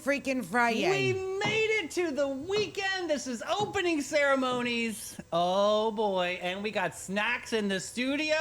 freaking Friday. We made it to the weekend. This is opening ceremonies. Oh boy, and we got snacks in the studio.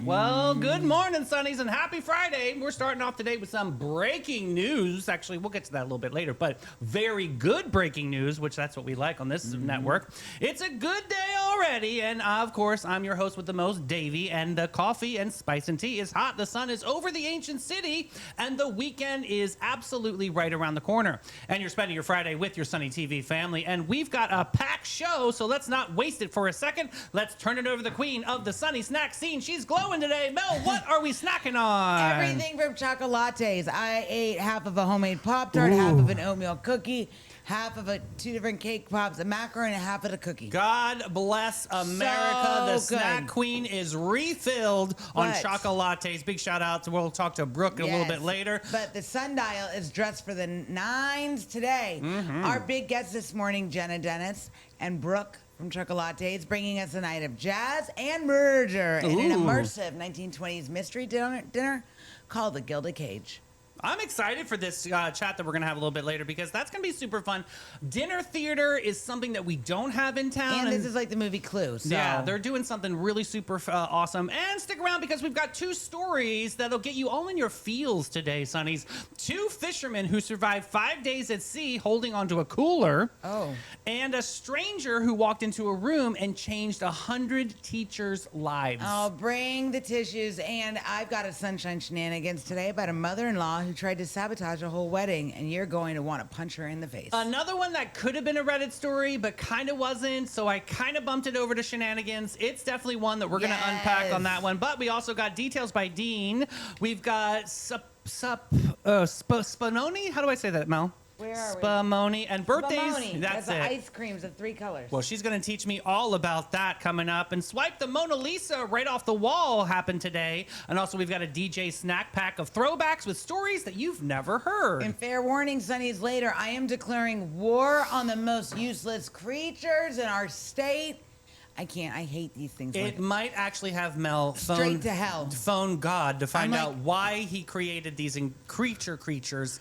Well, good morning, Sunnies, and happy Friday. We're starting off today with some breaking news. Actually, we'll get to that a little bit later, but very good breaking news, which that's what we like on this network. It's a good day already, and of course, I'm your host with the most, Davey, and the coffee and spice and tea is hot. The sun is over the ancient city, and the weekend is absolutely right around the corner. And you're spending your Friday with your Sunny TV family, and we've got a packed show, so let's not waste it for a second. Let's turn it over to the queen of the Sunny snack scene. She's glowing today. Mel, what are we snacking on? Everything from chocolates. I ate half of a homemade Pop-Tart, half of an oatmeal cookie, half of two different cake pops, a macaron, and half of the cookie. God bless America. The So snack good. queen is refilled on chocolates. Big shout out to, we'll talk to Brooke a little bit later. But the sundial is dressed for the nines today. Our big guests this morning, Jenna Dennis and Brooke from Chocolates, bringing us a night of jazz and murder in an immersive 1920s mystery dinner called The Gilded Cage. I'm excited for this chat that we're going to have a little bit later because that's going to be super fun. Dinner theater is something that we don't have in town. And this is like the movie Clue. So. Yeah, they're doing something really super awesome. And stick around because we've got two stories that'll get you all in your feels today, Sunnies. Two fishermen who survived 5 days at sea holding onto a cooler. Oh. And a stranger who walked into a room and changed 100 teachers' lives. Oh, bring the tissues. And I've got a sunshine shenanigans today about a mother-in-law who tried to sabotage a whole wedding, and you're going to want to punch her in the face. Another one that could have been a Reddit story, but kind of wasn't, so I kind of bumped it over to shenanigans. It's definitely one that we're going to unpack on that one, but we also got details by Dean. We've got Spanoni? How do I say that, Mel? Where are we? Spumoni and birthdays. Spumoni. That's it. Ice creams of 3 colors. Well, she's going to teach me all about that coming up. And Swipe the Mona Lisa right off the wall happened today. And also we've got a DJ snack pack of throwbacks with stories that you've never heard. And fair warning, Sunnies, later, I am declaring war on the most useless creatures in our state. I can't. I hate these things. It might actually have Mel straight to hell. Phone God to find out why he created these creatures.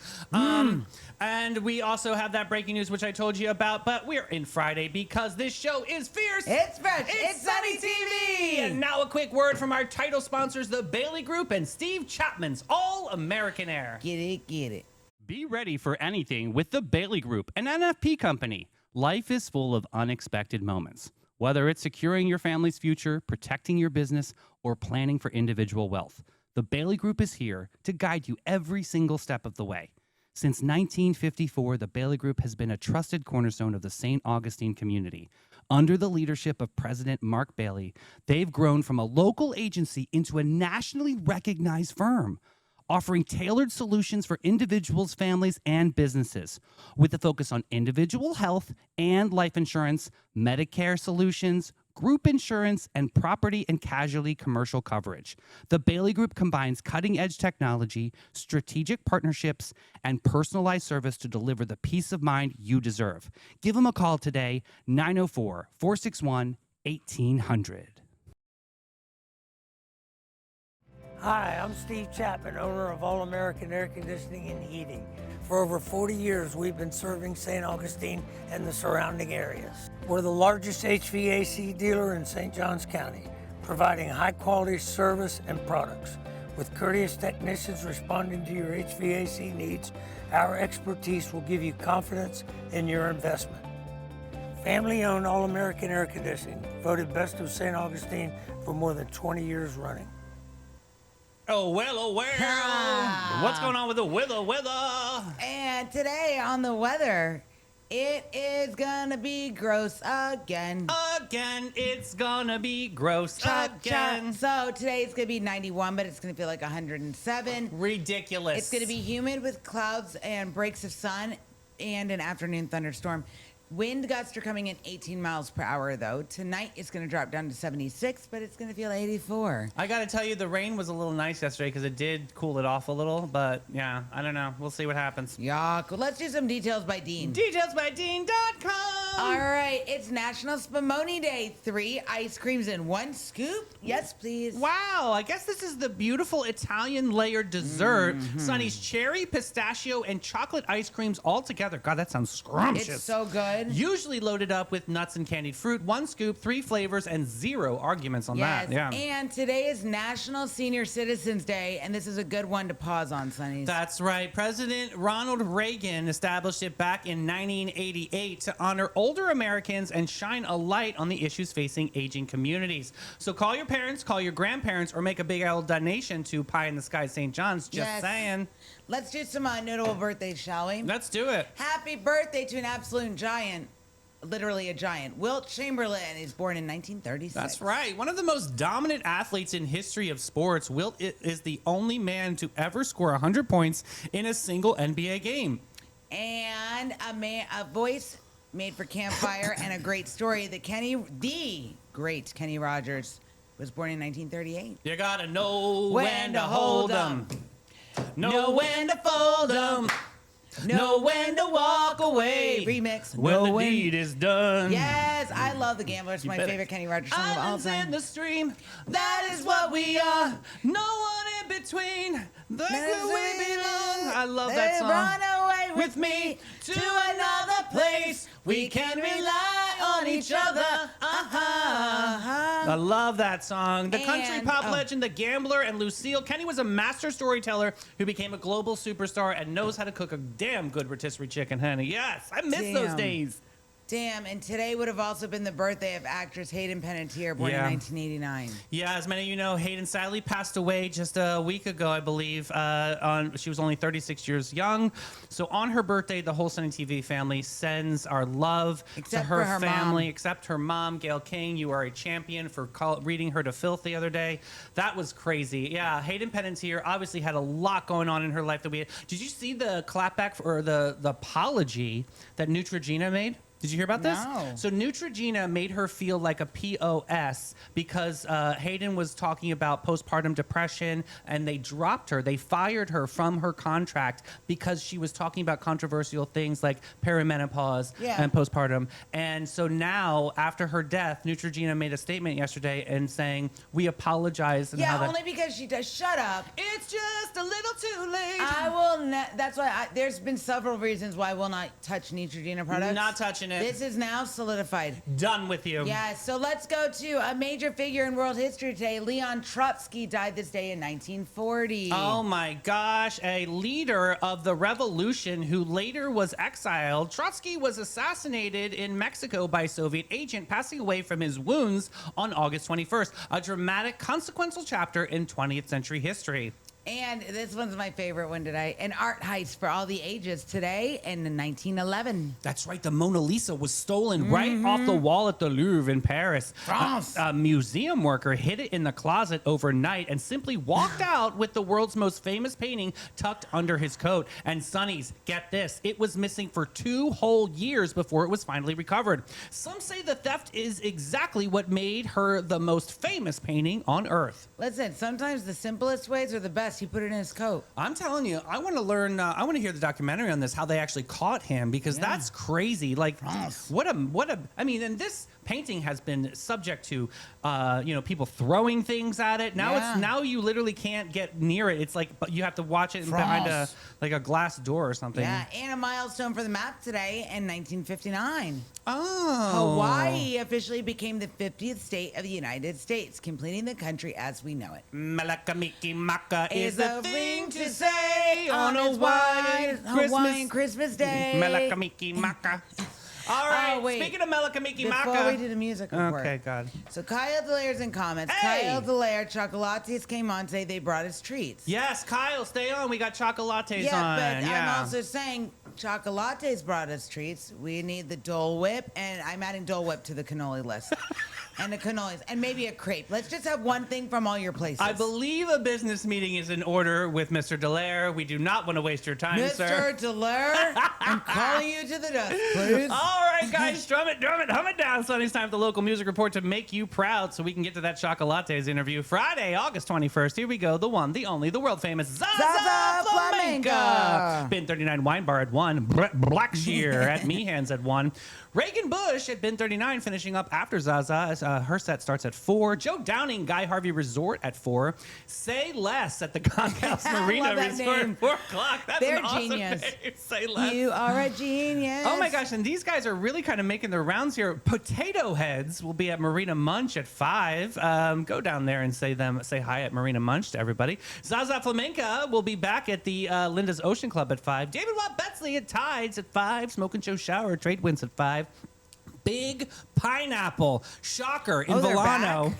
And we also have that breaking news, which I told you about. But we're in Friday because this show is fierce. It's fresh. It's Sunny TV. And now a quick word from our title sponsors, the Bailey Group and Steve Chapman's All American Air. Get it, get it. Be ready for anything with the Bailey Group, an NFP company. Life is full of unexpected moments. Whether it's securing your family's future, protecting your business, or planning for individual wealth, the Bailey Group is here to guide you every single step of the way. Since 1954, the Bailey Group has been a trusted cornerstone of the St. Augustine community. Under the leadership of President Mark Bailey, they've grown from a local agency into a nationally recognized firm, offering tailored solutions for individuals, families, and businesses with a focus on individual health and life insurance, Medicare solutions, group insurance, and property and casualty commercial coverage. The Bailey Group combines cutting-edge technology, strategic partnerships, and personalized service to deliver the peace of mind you deserve. Give them a call today, 904-461-1800. Hi, I'm Steve Chapman, owner of All American Air Conditioning and Heating. For over 40 years, we've been serving St. Augustine and the surrounding areas. We're the largest HVAC dealer in St. Johns County, providing high-quality service and products. With courteous technicians responding to your HVAC needs, our expertise will give you confidence in your investment. Family-owned All American Air Conditioning, voted Best of St. Augustine for more than 20 years running. Oh, well. What's going on with the weather? And today on the weather, it is gonna be gross again. It's gonna be gross again. So today it's gonna be 91, but it's gonna feel like 107. Ridiculous. It's gonna be humid with clouds and breaks of sun and an afternoon thunderstorm. Wind gusts are coming in 18 miles per hour, though. Tonight, it's going to drop down to 76, but it's going to feel 84. I got to tell you, the rain was a little nice yesterday because it did cool it off a little. But, yeah, I don't know. We'll see what happens. Yeah, cool. Let's do some details by Dean. Detailsbydean.com. All right, it's National Spumoni Day. 3 ice creams in 1 scoop. Yes, please. Wow, I guess this is the beautiful Italian layered dessert. Sunnies cherry, pistachio, and chocolate ice creams all together. God, that sounds scrumptious. It's so good. Usually loaded up with nuts and candied fruit. 1 scoop, 3 flavors, and 0 arguments on that. Yeah. And today is National Senior Citizens Day, and this is a good one to pause on, Sunnies. That's right. President Ronald Reagan established it back in 1988 to honor older Americans and shine a light on the issues facing aging communities. So call your parents, call your grandparents, or make a big old donation to Pie in the Sky St. John's. Just saying. Let's do some notable birthdays, shall we? Let's do it. Happy birthday to an absolute giant. Literally a giant. Wilt Chamberlain is born in 1936. That's right. One of the most dominant athletes in history of sports. Wilt is the only man to ever score 100 points in a single NBA game. And a voice made for Campfire and a great story. The great Kenny Rogers was born in 1938. You gotta know when to hold 'em. Know when to fold 'em. Know when to walk away. Remix. When the deed is done. Yes, I love The Gambler. It's my favorite Kenny Rogers song of all time. In the stream, that is what we are. No one in between. That's where we belong. I love that song. Run away with me to another place. We can rely on each other. I love that song. The country pop legend, The Gambler, and Lucille. Kenny was a master storyteller who became a global superstar and knows how to cook a damn good rotisserie chicken, honey. Yes, I miss those days. Damn, and today would have also been the birthday of actress Hayden Panettiere, born in 1989. Yeah, as many of you know, Hayden sadly passed away just a week ago, I believe. She was only 36 years young. So on her birthday, the whole Sunny TV family sends our love to her family, except her mom, Gail King. You are a champion for reading her to filth the other day. That was crazy. Yeah, Hayden Panettiere obviously had a lot going on in her life that we had. Did you see the clapback or the apology that Neutrogena made? Did you hear about this? No. So Neutrogena made her feel like a POS because Hayden was talking about postpartum depression, and they dropped her. They fired her from her contract because she was talking about controversial things like perimenopause and postpartum. And so now, after her death, Neutrogena made a statement yesterday and saying, we apologize. And only because she does. Shut up. It's just a little too late. I will that's why there's been several reasons why I will not touch Neutrogena products. Not touching it. This is now solidified. Done with you. Yeah, so let's go to a major figure in world history today. Leon Trotsky died this day in 1940. Oh my gosh, a leader of the revolution who later was exiled. Trotsky was assassinated in Mexico by a Soviet agent, passing away from his wounds on August 21st. A dramatic, consequential chapter in 20th century history. And this one's my favorite one today. An art heist for all the ages today in 1911. That's right. The Mona Lisa was stolen right off the wall at the Louvre in Paris. France. A museum worker hid it in the closet overnight and simply walked out with the world's most famous painting tucked under his coat. And Sunnies, get this, it was missing for 2 whole years before it was finally recovered. Some say the theft is exactly what made her the most famous painting on Earth. Listen, sometimes the simplest ways are the best. He put it in his coat. I'm telling you, I want to learn. I want to hear the documentary on this, how they actually caught him, because that's crazy. Like, what a. I mean, and this painting has been subject to, people throwing things at it. Now you literally can't get near it. It's like, but you have to watch it behind a glass door or something. Yeah, and a milestone for the map today in 1959. Oh. Hawaii officially became the 50th state of the United States, completing the country as we know it. Malakamiki Maka is the thing to say say on a Hawaiian Christmas Day. Malakamiki Maka. All right, wait. speaking of Melakamiki Maka. Before we do the music report. Okay, God. So Kyle Delaire's in comments. Hey! Kyle Delaire, Chocolates came on today. They brought us treats. Yes, Kyle, stay on. We got chocolates on. But I'm also saying Chocolates brought us treats. We need the Dole Whip, and I'm adding Dole Whip to the cannoli list. and a cannolis and maybe a crepe. Let's just have one thing from all your places. I believe a business meeting is in order with Mr. Dallaire. We do not want to waste your time, sir. Mr. Dallaire, I'm calling you to the desk, please. All right, guys, drum it, hum it down. Sunny's time for the local music report to make you proud so we can get to that Chocolates interview. Friday, August 21st. Here we go. The one, the only, the world famous Zaza Flamenca. Bin 39 Wine Bar at 1. Blackshear at Meehan's at 1. Reagan Bush at Bin 39 finishing up after Zaza. Her set starts at 4. Joe Downing, Guy Harvey Resort at 4. Say Less at the Concourse Marina Resort at 4 o'clock. That's They're an awesome genius. name. Say Less. You are a genius. Oh my gosh, and these guys are really kind of making their rounds here. Potato Heads will be at Marina Munch at 5. Go down there and say hi at Marina Munch to everybody. Zaza Flamenca will be back at the Linda's Ocean Club at 5. David Watt Betsley at Tides at 5. Smoke and Show Shower, Trade Winds at 5. Big Pineapple, shocker, in Volano.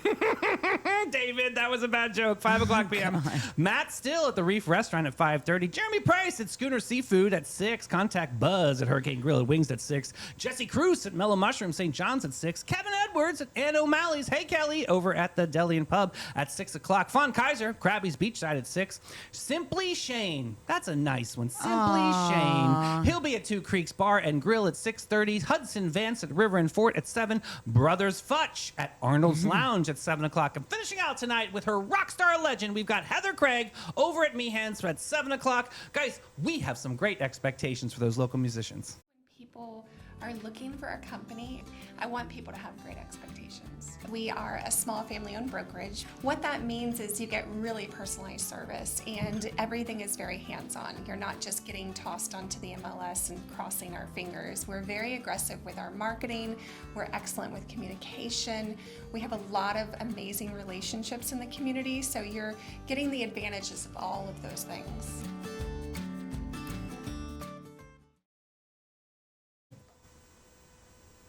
David, that was a bad joke. 5 o'clock p.m. Matt Still at the Reef Restaurant at 5:30. Jeremy Price at Schooner Seafood at 6. Contact Buzz at Hurricane Grill and Wings at 6. Jesse Cruz at Mellow Mushroom St. John's at 6. Kevin Edwards at Ann O'Malley's Hey Kelly over at the Deli and Pub at 6 o'clock. Fawn Kaiser, Krabby's Beachside at 6. Simply Shane, that's a nice one. Simply Shane. He'll be at Two Creeks Bar and Grill at 6:30. Hudson Vance at River and Fort at 7. Brothers Futch at Arnold's Lounge at 7 o'clock. And finishing out tonight with her rock star legend, we've got Heather Craig over at Meehan's at 7 o'clock. Guys, we have some great expectations for those local musicians. People are looking for a company, I want people to have great expectations. We are a small family-owned brokerage. What that means is you get really personalized service and everything is very hands-on. You're not just getting tossed onto the MLS and crossing our fingers. We're very aggressive with our marketing. We're excellent with communication. We have a lot of amazing relationships in the community, so you're getting the advantages of all of those things.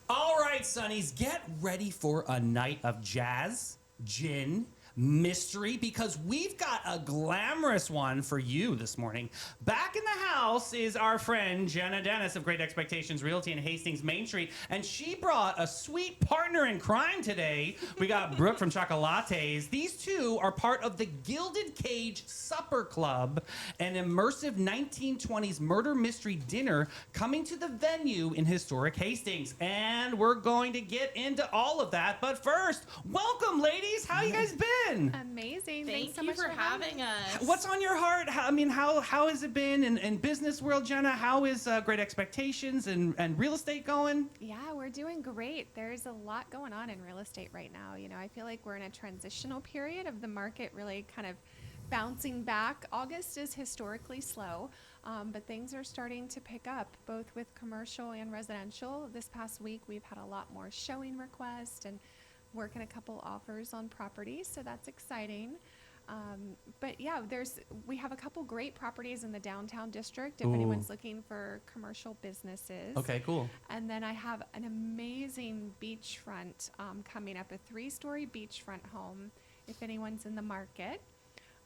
All right, Sunnies, get ready for a night of jazz, gin, mystery, because we've got a glamorous one for you this morning. Back in the house is our friend Jenna Dennis of Great Expectations Realty in Hastings Main Street, and she brought a sweet partner in crime today. We got Brooke from Chocolates. These two are part of the Gilded Cage Supper Club, an immersive 1920s murder mystery dinner coming to the venue in historic Hastings. And we're going to get into all of that, but first, welcome, ladies. How you guys been? Amazing. Thank Thanks so you much for having us. What's on your heart? How has it been in business world, Jenna? How is Great Expectations and real estate going? Yeah, we're doing great. There's a lot going on in real estate right now. You know, I feel like we're in a transitional period of the market really kind of bouncing back. August is historically slow, but things are starting to pick up both with commercial and residential. This past week, we've had a lot more showing requests and working a couple offers on properties, so that's exciting. But yeah, we have a couple great properties in the downtown district if anyone's looking for commercial businesses. Okay, cool. And then I have an amazing beachfront coming up, a 3-story beachfront home if anyone's in the market.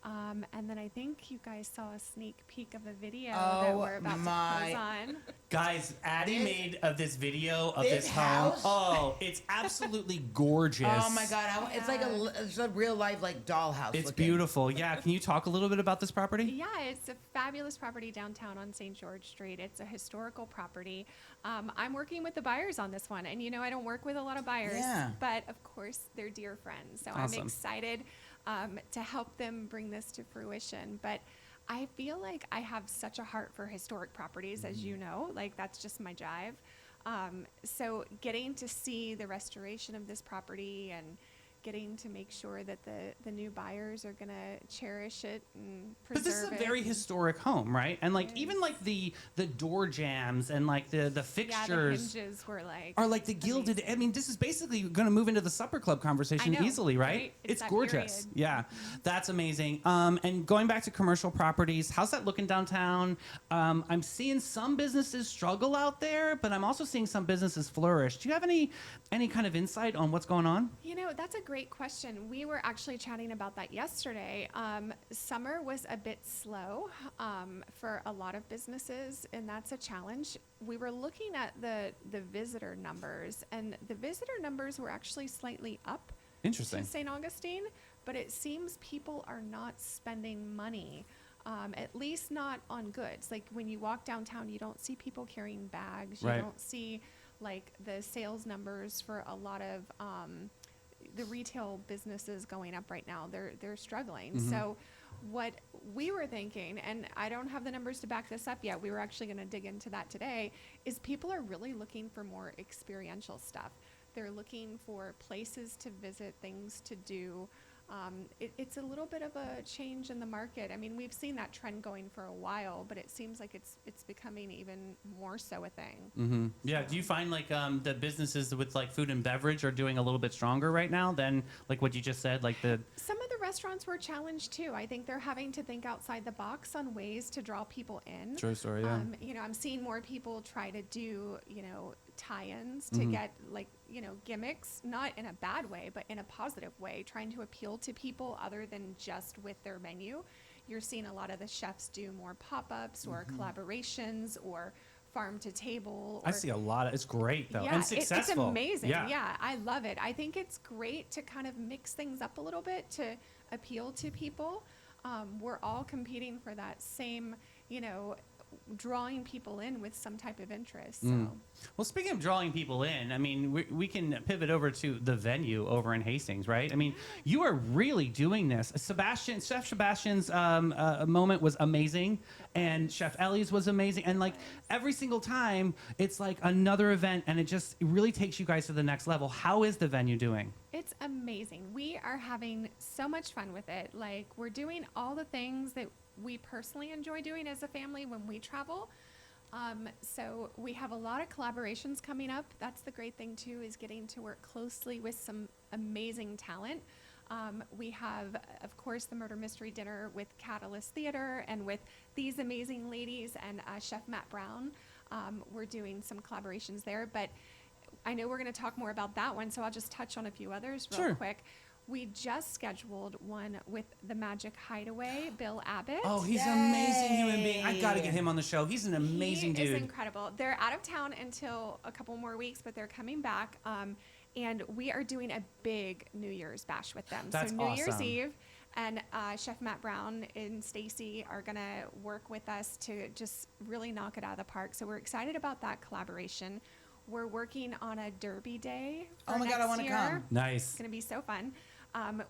And then I think you guys saw a sneak peek of a video that we're about to close on. Guys, Addie made this video of this this house? home. Oh, it's absolutely gorgeous. Oh my God, it's a real life like dollhouse. It's looking. beautiful. Yeah, can you talk a little bit about this property? Yeah, it's a fabulous property downtown on St. George Street. It's a historical property. I'm working with the buyers on this one, and you know I don't work with a lot of buyers, but of course they're dear friends. So Awesome. I'm excited to help them bring this to fruition. But I feel like I have such a heart for historic properties, as you know, like that's just my jive. So getting to see the restoration of this property and getting to make sure that the new buyers are going to cherish it and preserve it. But this is a very historic home, right? And like even like the door jams and like the fixtures the hinges were like are like the gilded. amazing. I mean, this is basically going to move into the supper club conversation I know, easily, right? right? It's that gorgeous. period. Yeah, that's amazing. And going back to commercial properties, how's that looking downtown? I'm seeing some businesses struggle out there, but I'm also seeing some businesses flourish. Do you have any kind of insight on what's going on? You know, that's a great question. We were actually chatting about that yesterday. Summer was a bit slow for a lot of businesses, and that's a challenge. We were looking at the visitor numbers, and the visitor numbers were actually slightly up Interesting. to St. Augustine, but it seems people are not spending money, at least not on goods. Like when you walk downtown, you don't see people carrying bags. You Right. don't see like the sales numbers for a lot of the retail businesses going up right now. They're struggling. So what we were thinking, and I don't have the numbers to back this up yet, we were actually going to dig into that today, is people are really looking for more experiential stuff. They're looking for places to visit, things to do. It's a little bit of a change in the market. I mean, we've seen that trend going for a while, but it seems like it's becoming even more so a thing. Yeah. Do you find like the businesses with like food and beverage are doing a little bit stronger right now than like what you just said? Like Some of the restaurants were challenged too. I think they're having to think outside the box on ways to draw people in. True story, yeah. I'm seeing more people try to do, tie-ins to get like, gimmicks, not in a bad way, but in a positive way, trying to appeal to people other than just with their menu. You're seeing a lot of the chefs do more pop-ups or collaborations or farm to table. I see a lot of, it's great though, Yeah, and successful. it's amazing. Yeah. Yeah, I love it. I think it's great to kind of mix things up a little bit to appeal to people. We're all competing for that same, drawing people in with some type of interest. So. Well, speaking of drawing people in, I mean, we can pivot over to the venue over in Hastings, right? I mean, you are really doing this. Chef Sebastian's moment was amazing, and Chef Ellie's was amazing, and like every single time, it's like another event, and it really takes you guys to the next level. How is the venue doing? It's amazing. We are having so much fun with it. Like, we're doing all the things that we personally enjoy doing as a family when we travel. So we have a lot of collaborations coming up. That's the great thing too, is getting to work closely with some amazing talent. We have, of course, the Murder Mystery Dinner with Catalyst Theater and with these amazing ladies and Chef Matt Brown. We're doing some collaborations there, but I know we're going to talk more about that one, so I'll just touch on a few others real quick. We just scheduled one with the Magic Hideaway, Bill Abbott. Oh, he's an amazing human being. I got to get him on the show. He's an amazing dude. He is incredible. They're out of town until a couple more weeks, but they're coming back. And we are doing a big New Year's bash with them. That's so New Year's awesome. Eve, and Chef Matt Brown and Stacy are going to work with us to just really knock it out of the park. So we're excited about that collaboration. We're working on a Derby Day for Oh my God, I want to come. Nice. It's going to be so fun.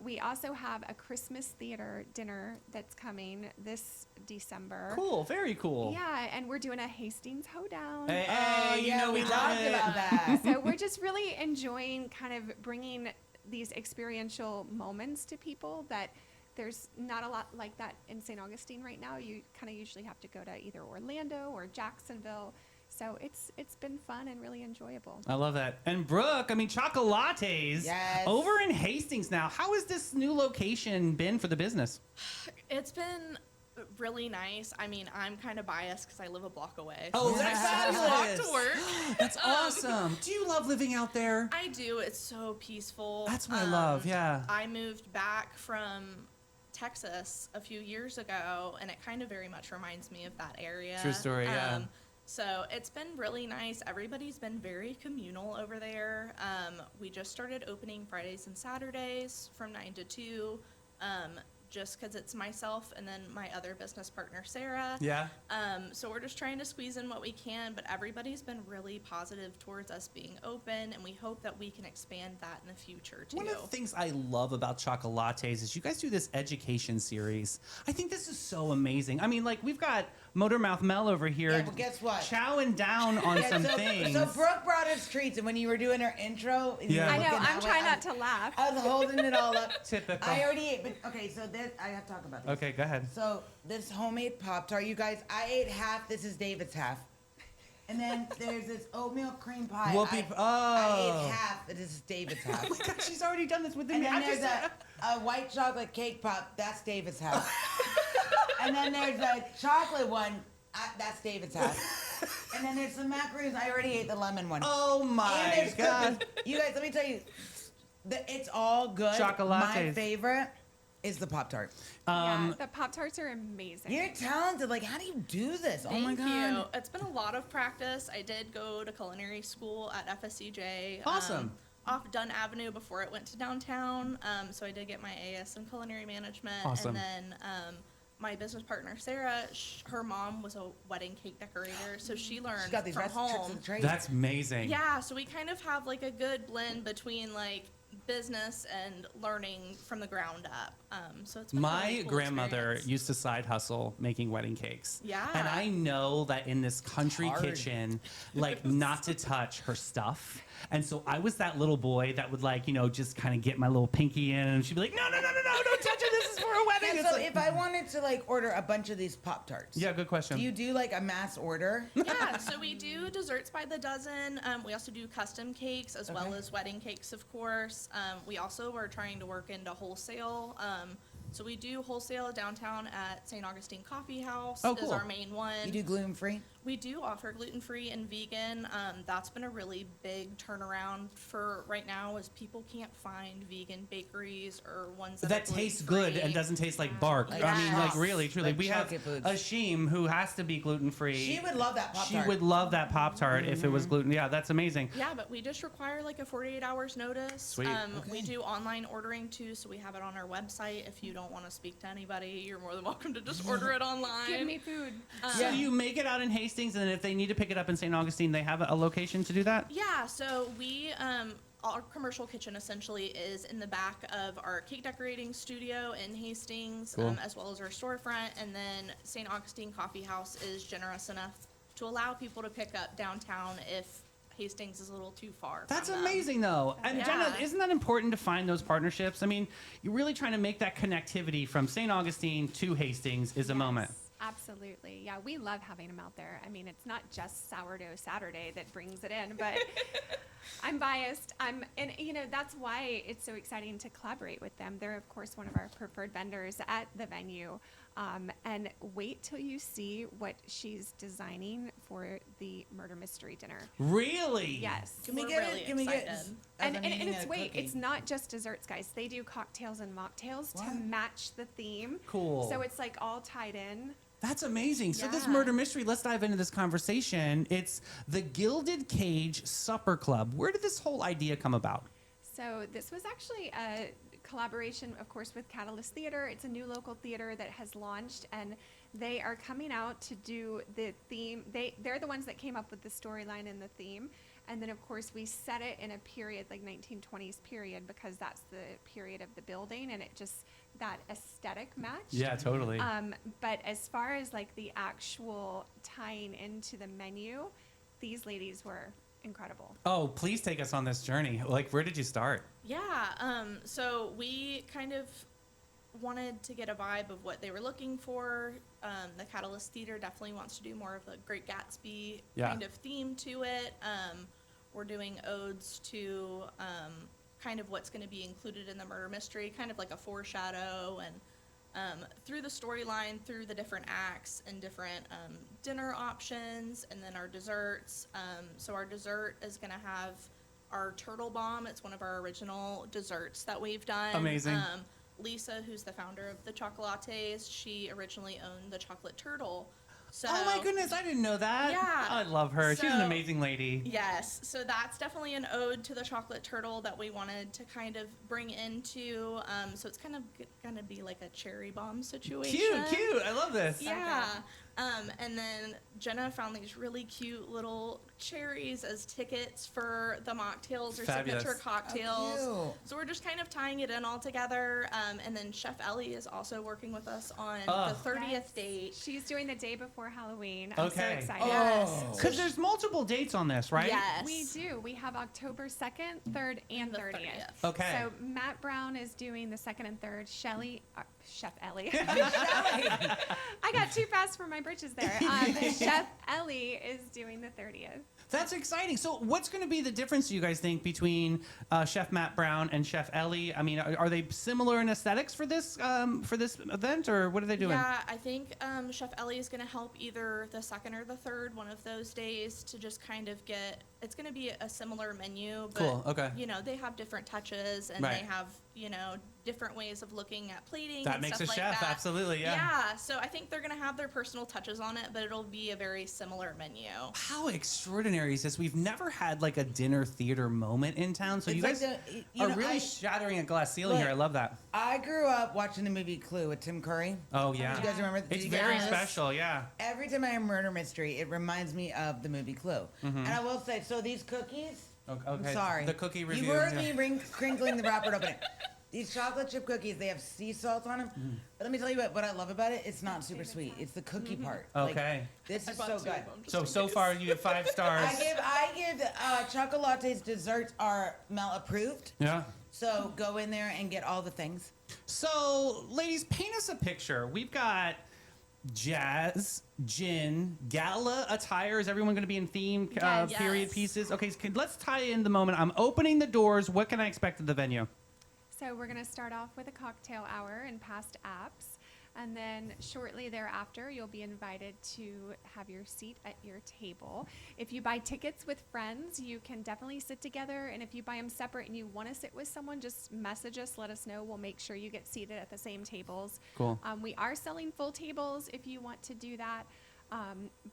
We also have a Christmas theater dinner that's coming this December. Cool. Very cool. Yeah, and we're doing a Hastings hoedown. Hey, yeah, we talked about that. So we're just really enjoying kind of bringing these experiential moments to people that there's not a lot like that in St. Augustine right now. You kind of usually have to go to either Orlando or Jacksonville. So it's been fun and really enjoyable. I love that. And Brooke, I mean, Chocolates. Yes. Over in Hastings now. How has this new location been for the business? It's been really nice. I mean, I'm kind of biased because I live a block away. Oh, so that's I just fabulous. walk to work. That's awesome. Do you love living out there? I do. It's so peaceful. That's what I love, yeah. I moved back from Texas a few years ago, and it kind of very much reminds me of that area. True story, yeah. So it's been really nice. Everybody's been very communal over there. We just started opening Fridays and Saturdays from 9 to 2, just because it's myself and then my other business partner, Sarah. Yeah. So we're just trying to squeeze in what we can, but everybody's been really positive towards us being open, and we hope that we can expand that in the future too. One of the things I love about Chocolates is you guys do this education series. I think this is so amazing. I mean, like, we've got Motormouth Mel over here. Yeah, well, guess what? Chowing down on some things. So Brooke brought us treats, and when you were doing her intro, and you were Yeah. I know, looking I'm that way, trying not to laugh. I was holding it all up. Typical. I already ate, but okay, so this, I have to talk about this. Okay, go ahead. So this homemade Pop-Tart, you guys, I ate half. This is David's half. And then there's this oatmeal cream pie. I ate half. This is David's half. Oh my God, she's already done this with me. And then there's a white chocolate cake pop. That's David's half. And then there's a chocolate one. That's David's half. And then there's some macaroons. I already ate the lemon one. Oh And my there's God. cookies. You guys, let me tell you, It's all good. Chocolates. My favorite is the Pop-Tart. Yeah, the Pop-Tarts are amazing. You're talented. Like, how do you do this? Oh my Thank God. you. It's been a lot of practice. I did go to culinary school at FSCJ. Awesome. Off Dunn Avenue before it went to downtown. So I did get my AS in culinary management. Awesome. And then my business partner, Sarah, her mom was a wedding cake decorator. So she learned She's got these from tricks of home. the trade. That's amazing. Yeah, so we kind of have like a good blend between like business and learning from the ground up. So it's been a My really cool grandmother experience. used to side hustle making wedding cakes. Yeah. And I know that in this country hard. kitchen, like not to touch her stuff. And so I was that little boy that would like, just kind of get my little pinky in and she'd be like, no, don't touch it. This is for a wedding. Yeah, It's so like- if I wanted to like order a bunch of these Pop-Tarts, yeah, good question. do you do like a mass order? Yeah, so we do desserts by the dozen. We also do custom cakes as well as wedding cakes, of course. We also are trying to work into wholesale. So we do wholesale downtown at St. Augustine Coffee House Oh, is cool. our main one. You do gluten-free? We do offer gluten-free and vegan. That's been a really big turnaround for right now as people can't find vegan bakeries or ones that are taste good gluten-free. and doesn't taste like bark. Like I mean, like chalk. really, truly. Like We have chalky foods. Ashim who has to be gluten free. She would love that Pop-Tart. She would love that Pop-Tart if it was gluten. Yeah, that's amazing. Yeah, but we just require like a 48 hours notice. Sweet. We Okay. do online ordering too, so we have it on our website. If you don't want to speak to anybody, you're more than welcome to just order it online. Give me food. So you make it out in Hastings, and then if they need to pick it up in St. Augustine, they have a location to do that? Yeah, so we, our commercial kitchen essentially is in the back of our cake decorating studio in Hastings, Cool. as well as our storefront. And then St. Augustine Coffee House is generous enough to allow people to pick up downtown if Hastings is a little too far. That's from them. amazing, though. And Yeah. Jenna, isn't that important to find those partnerships? I mean, you're really trying to make that connectivity from St. Augustine to Hastings is a moment. Yes, absolutely. Yeah, we love having them out there. I mean, it's not just Sourdough Saturday that brings it in, but I'm biased. And that's why it's so exciting to collaborate with them. They're, of course, one of our preferred vendors at the venue. And wait till you see what she's designing for the murder mystery dinner. Really? Yes. Can we We're get really it? Can we get? excited. as I'm And eating it's a wait, cookie. it's not just desserts, guys. They do cocktails and mocktails to What? match the theme. Cool. So it's like all tied in. That's amazing. So this Yeah. murder mystery, let's dive into this conversation. It's the Gilded Cage Supper Club. Where did this whole idea come about? So this was actually a collaboration, of course, with Catalyst Theater. It's a new local theater that has launched, and they are coming out to do the theme. They're the ones that came up with the storyline and the theme. And then, of course, we set it in a period, like 1920s period, because that's the period of the building, and it just, that aesthetic matched. Yeah, totally. But as far as like the actual tying into the menu, these ladies were incredible. Oh, please take us on this journey. Like, where did you start? Yeah, so we kind of wanted to get a vibe of what they were looking for. The Catalyst Theater definitely wants to do more of a Great Gatsby Yeah. kind of theme to it. We're doing odes to kind of what's going to be included in the murder mystery, kind of like a foreshadow, and through the storyline, through the different acts and different dinner options, and then our desserts. So our dessert is going to have our turtle bomb. It's one of our original desserts that we've done. Amazing. Lisa, who's the founder of the Chocolates, she originally owned the chocolate turtle. So, Oh my goodness, I didn't know that. Yeah. I love her. She's an So- amazing lady. Yes, so that's definitely an ode to the chocolate turtle that we wanted to kind of bring into. So it's kind of going to be like a cherry bomb situation. Cute. I love this. Yeah. And then Jenna found these really cute little cherries as tickets for the mocktails or Fabulous. signature cocktails. Oh, So we're just kind of tying it in all together. And then Chef Ellie is also working with us on Oh. the 30th Yes. date. She's doing the day before Halloween. I'm so Okay. excited. Yes. Because there's multiple dates on this, right? Yes. We do. We have October 2nd, 3rd, and The 30th. 30th. Okay. So Matt Brown is doing the 2nd and 3rd. Chef Ellie. I got too fast for my britches there. Chef Ellie is doing the 30th. That's exciting. So what's going to be the difference, do you guys think, between Chef Matt Brown and Chef Ellie? I mean, are they similar in aesthetics for this event, or what are they doing? Yeah, I think Chef Ellie is going to help either the 2nd or the 3rd, one of those days, to just kind of get it's going to be a similar menu, but Cool, okay. you know, they have different touches and Right. they have, you know, different ways of looking at plating That and makes stuff a like chef, that. absolutely, yeah. Yeah, so I think they're going to have their personal touches on it, but it'll be a very similar menu. How extraordinary is this? We've never had like a dinner theater moment in town, so It's you like guys you are know, really shattering a glass ceiling Look, here. I love that. I grew up watching the movie Clue with Tim Curry. Oh yeah, Do you guys remember? it's do you guys very remember this? special. Yeah. Every time I hear murder mystery, it reminds me of the movie Clue. Mm-hmm. And I will say, so these cookies. Okay. I'm sorry. The cookie review. You heard yeah. me crinkling the wrapper open. These chocolate chip cookies, they have sea salt on them. Mm. But let me tell you what I love about it. It's not super sweet. It's the cookie part. Okay. This is bought so two good. of them just in So case. far you have 5 stars. I give Chocolatte's desserts are Mel approved. Yeah. So go in there and get all the things. So, ladies, paint us a picture. We've got jazz, gin, gala attire. Is everyone going to be in themed Yes. period Yes. pieces? Okay, so let's tie in the moment. I'm opening the doors. What can I expect at the venue? So we're going to start off with a cocktail hour and past apps. And then shortly thereafter, you'll be invited to have your seat at your table. If you buy tickets with friends, you can definitely sit together. And if you buy them separate and you want to sit with someone, just message us, let us know. We'll make sure you get seated at the same tables. Cool. We are selling full tables if you want to do that.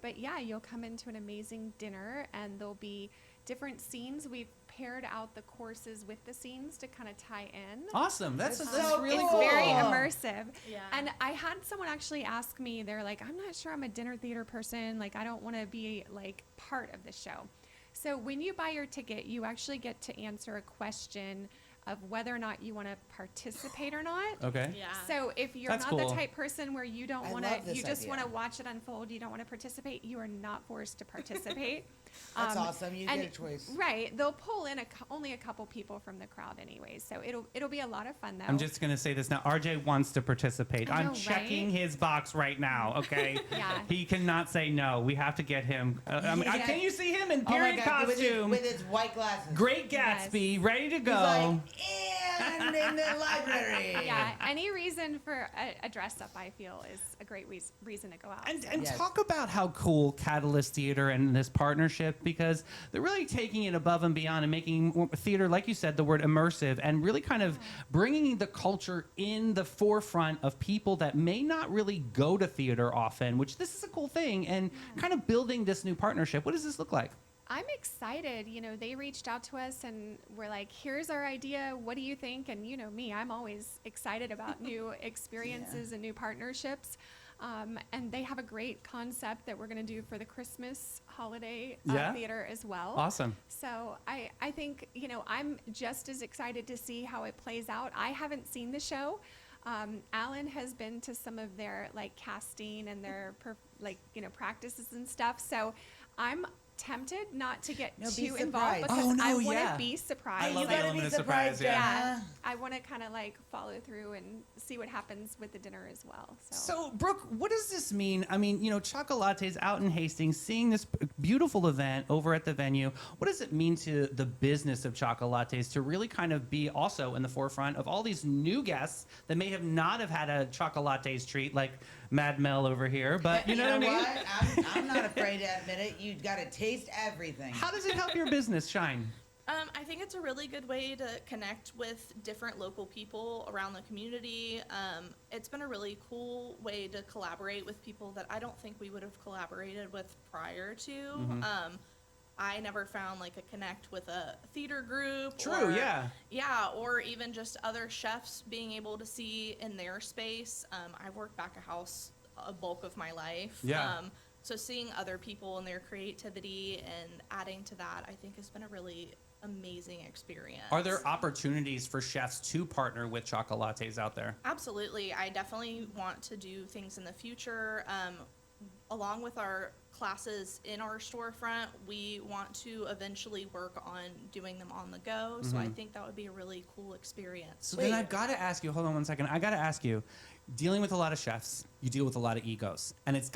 But yeah, you'll come into an amazing dinner and there'll be different scenes. We've paired out the courses with the scenes to kind of tie in. Awesome. That's It's that's so really It's cool. very immersive. Yeah. And I had someone actually ask me, they're like, I'm not sure I'm a dinner theater person. Like, I don't want to be like part of the show. So when you buy your ticket, you actually get to answer a question of whether or not you want to participate or not. Okay. Yeah. So if you're That's not cool. the type person where you don't I want love to, you this just idea. want to watch it unfold, you don't want to participate, you are not forced to participate. That's awesome. You and- get a choice. Right. They'll pull in only a couple people from the crowd anyways. So it'll be a lot of fun though. I'm just going to say this now. RJ wants to participate. I know, I'm checking right? his box right now, okay? Yeah. He cannot say no. We have to get him. Yeah. Can you see him in Oh my period God, costume? with his white glasses. Great Yes. Gatsby, ready to He's go. like, and in the library. Yeah, any reason for a dress up, I feel, is a great reason to go out. And Yes. talk about how cool Catalyst Theater and this partnership, because they're really taking it above and beyond and making theater, like you said, the word immersive, and really kind of bringing the culture in the forefront of people that may not really go to theater often, which this is a cool thing, and kind of building this new partnership. What does this look like? I'm excited. You know, they reached out to us and we're like, here's our idea. What do you think? And you know me, I'm always excited about new experiences and new partnerships. And they have a great concept that we're going to do for the Christmas holiday Yeah? theater as well. Awesome. So I think, you know, I'm just as excited to see how it plays out. I haven't seen the show. Alan has been to some of their like casting and their practices and stuff. So I'm tempted not to get No, be too involved surprised. because Oh, no, I want to yeah. be surprised. I love You the gotta element be of surprise, surprised, yeah. Jenna. I want to kind of like follow through and see what happens with the dinner as well. So, Brooke, what does this mean? I mean, you know, Chocolatte's out in Hastings, seeing this beautiful event over at the venue. What does it mean to the business of Chocolatte's to really kind of be also in the forefront of all these new guests that may have not have had a Chocolatte's treat like Mad Mel over here? But you know what I mean? What? I'm not afraid to admit it. You got to taste everything. How does it help your business shine? I think it's a really good way to connect with different local people around the community. It's been a really cool way to collaborate with people that I don't think we would have collaborated with prior to. I never found like a connect with a theater group. True, yeah. Yeah, or even just other chefs being able to see in their space. I've worked back of house a bulk of my life. Yeah. So seeing other people and their creativity and adding to that, I think has been a really amazing experience. Are there opportunities for chefs to partner with Chocolatte's out there? Absolutely. I definitely want to do things in the future. Along with our classes in our storefront, we want to eventually work on doing them on the go. So I think that would be a really cool experience. So then I've got to ask you, hold on one second. I got to ask you, dealing with a lot of chefs, you deal with a lot of egos, and it's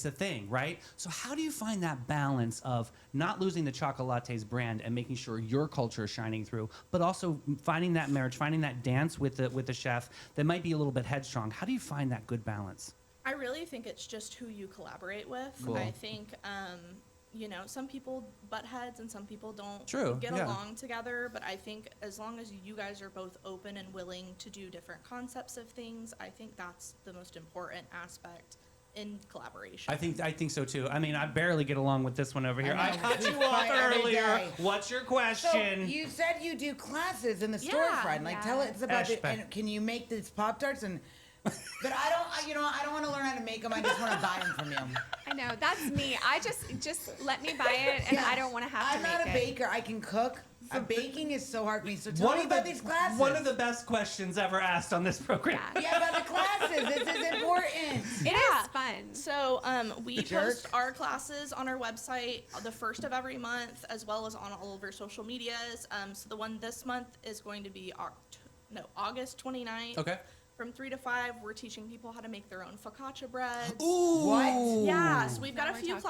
a thing, right? So how do you find that balance of not losing the Chocolatte's brand and making sure your culture is shining through, but also finding that marriage, finding that dance with the chef that might be a little bit headstrong? How do you find that good balance? I really think it's just who you collaborate with. Cool. I think, some people butt heads and some people don't True, get yeah. along together. But I think as long as you guys are both open and willing to do different concepts of things, I think that's the most important aspect in collaboration. I think so too. I mean, I barely get along with this one over here. I I know. cut We you off fight every earlier. day. What's your So question? you said you do classes in the Yeah. storefront. Like, tell us about it. Ashback. And can you make these Pop-Tarts? And but I don't want to learn how to make them. I just want to buy them from you. I know, that's me. I just let me buy it, and Yeah. I don't want to have I'm to not a make it. baker. I can cook. Baking is so hard for me. So tell me of about the- these classes. One of the best questions ever asked on this program. Yeah. Yeah, about the classes. This is important. It is fun. So we Jerk. post our classes on our website the first of every month, as well as on all of our social medias. So the one this month is going to be August 29th. Okay. From 3 to 5, we're teaching people how to make their own focaccia breads. Ooh. What? Yeah, so we've got Now a we're few talking.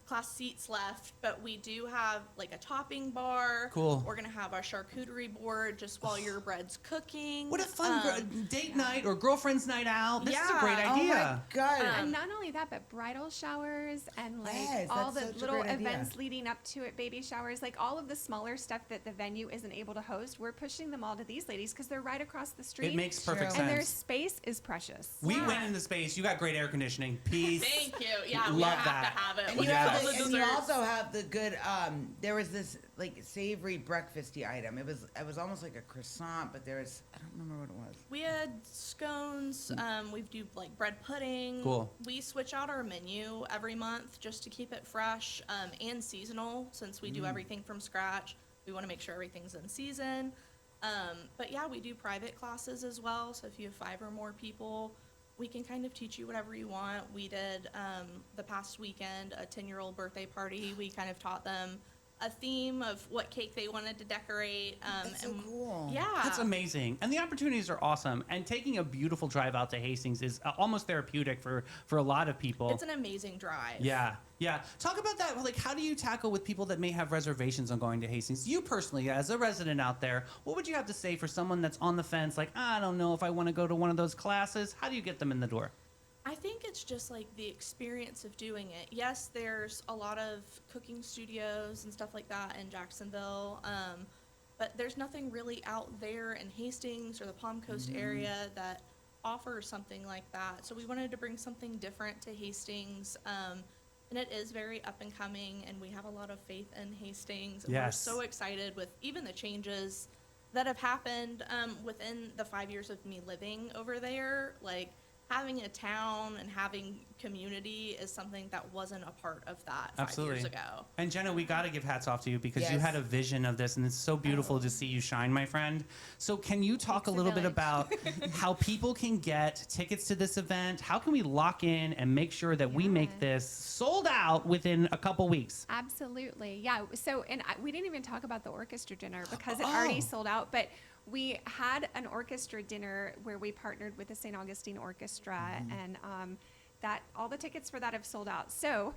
class seats left, but we do have like a topping bar. Cool. We're gonna have a charcuterie board just while your bread's cooking. What a fun date night or girlfriend's night out. This is a Yeah. great Oh idea. my god. And not only that, but bridal showers and like Yes, all that's the such a little great idea. events leading up to it, baby showers, like all of the smaller stuff that the venue isn't able to host, we're pushing them all to these ladies because they're right across the street. It makes perfect True. and their sense. space is precious. We Yeah. went into space. You got great air conditioning. Peace. Thank you. Yeah, we Love have that. to have it. And with you, Yeah. have all the, the and you desserts. also have the good. There was this like savory breakfasty item. It was almost like a croissant, but there was I don't remember what it was. We had scones. We do like bread pudding. Cool. We switch out our menu every month just to keep it fresh and seasonal. Since we do everything from scratch, we want to make sure everything's in season. But yeah, we do private classes as well. So if you have 5 or more people, we can kind of teach you whatever you want. We did the past weekend a 10-year-old birthday party. We kind of taught them a theme of what cake they wanted to decorate. That's so cool. Yeah. That's amazing. And the opportunities are awesome. And taking a beautiful drive out to Hastings is almost therapeutic for a lot of people. It's an amazing drive. Yeah, yeah. Talk about that. Like, how do you tackle with people that may have reservations on going to Hastings? You personally, as a resident out there, what would you have to say for someone that's on the fence, like, I don't know if I want to go to one of those classes? How do you get them in the door? I think it's just like the experience of doing it. Yes, there's a lot of cooking studios and stuff like that in Jacksonville, but there's nothing really out there in Hastings or the Palm Coast area that offers something like that. So we wanted to bring something different to Hastings, and it is very up and coming, and we have a lot of faith in Hastings. And Yes. We're so excited with even the changes that have happened within the 5 years of me living over there. Like, having a town and having community is something that wasn't a part of that 5 years ago. And Jenna, we got to give hats off to you because you Yes. had a vision of this, and it's so beautiful to see you shine, my friend. So can you talk a Takes a little bit village. about how people can get tickets to this event? How can we lock in and make sure that we make Yeah. this sold out within a couple weeks? Absolutely. Yeah. So, and we didn't even talk about the orchestra dinner because it Oh. already sold out, but we had an orchestra dinner where we partnered with the St. Augustine Orchestra, and that all the tickets for that have sold out. So,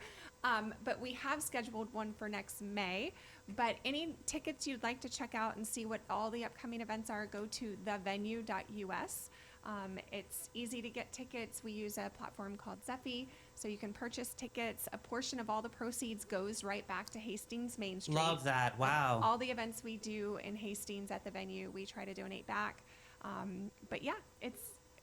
but we have scheduled one for next May. But any tickets you'd like to check out and see what all the upcoming events are, go to thevenue.us. It's easy to get tickets. We use a platform called Zephy, so you can purchase tickets. A portion of all the proceeds goes right back to Hastings Main Street. Love that. Wow. All the events we do in Hastings at the venue, we try to donate back. But yeah,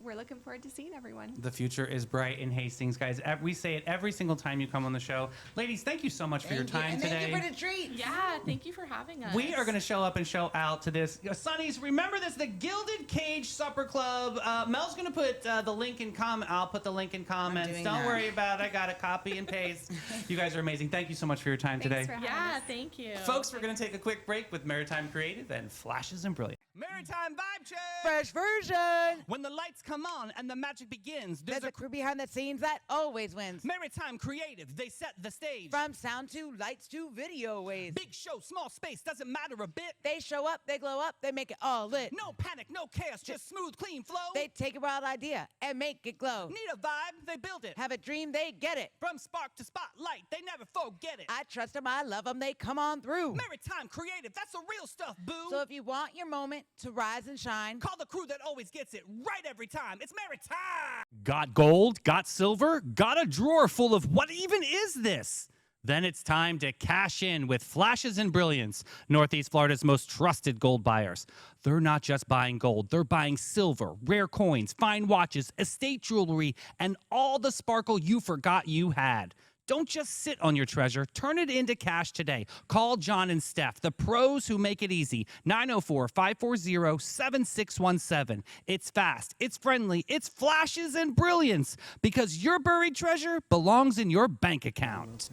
we're looking forward to seeing everyone. The future is bright in Hastings, guys. We say it every single time you come on the show. Ladies, thank you so much for your time and today. Thank you for the treat. Yeah, thank you for having us. We are going to show up and show out to this. Sunnies, remember this, the Gilded Cage Supper Club. Mel's going to put the link in comment. I'll put the link in comments. doing Don't that. worry about it. I got it. Copy and paste. You guys are amazing. Thank you so much for your time Thanks today. for having Yeah, us. thank you. Folks, we're going to take a quick break with Maritime Creative and Flashes and Brilliant. Maritime Vibe Check! Fresh version. When the lights come on and the magic begins, There's a crew behind the scenes that always wins. Maritime Creative. They set the stage. From sound to lights to video waves. Big show, small space, doesn't matter a bit. They show up, they glow up, they make it all lit. No panic, no chaos, just smooth, clean flow. They take a wild idea and make it glow. Need a vibe, they build it. Have a dream, they get it. From spark to spotlight, they never forget it. I trust them, I love them, they come on through. Maritime Creative, that's the real stuff, boo. So if you want your moment to rise and shine, Call the crew that always gets it right every time. It's Maritime. Got gold? Got silver? Got a drawer full of what even is this? Then it's time to cash in with Flashes and Brilliance, Northeast Florida's most trusted gold buyers. They're not just buying gold, they're buying silver, rare coins, fine watches, estate jewelry, and all the sparkle you forgot you had. Don't just sit on your treasure. Turn it into cash today. Call John and Steph, the pros who make it easy. 904-540-7617. It's fast, it's friendly, it's Flashes and Brilliance, because your buried treasure belongs in your bank account.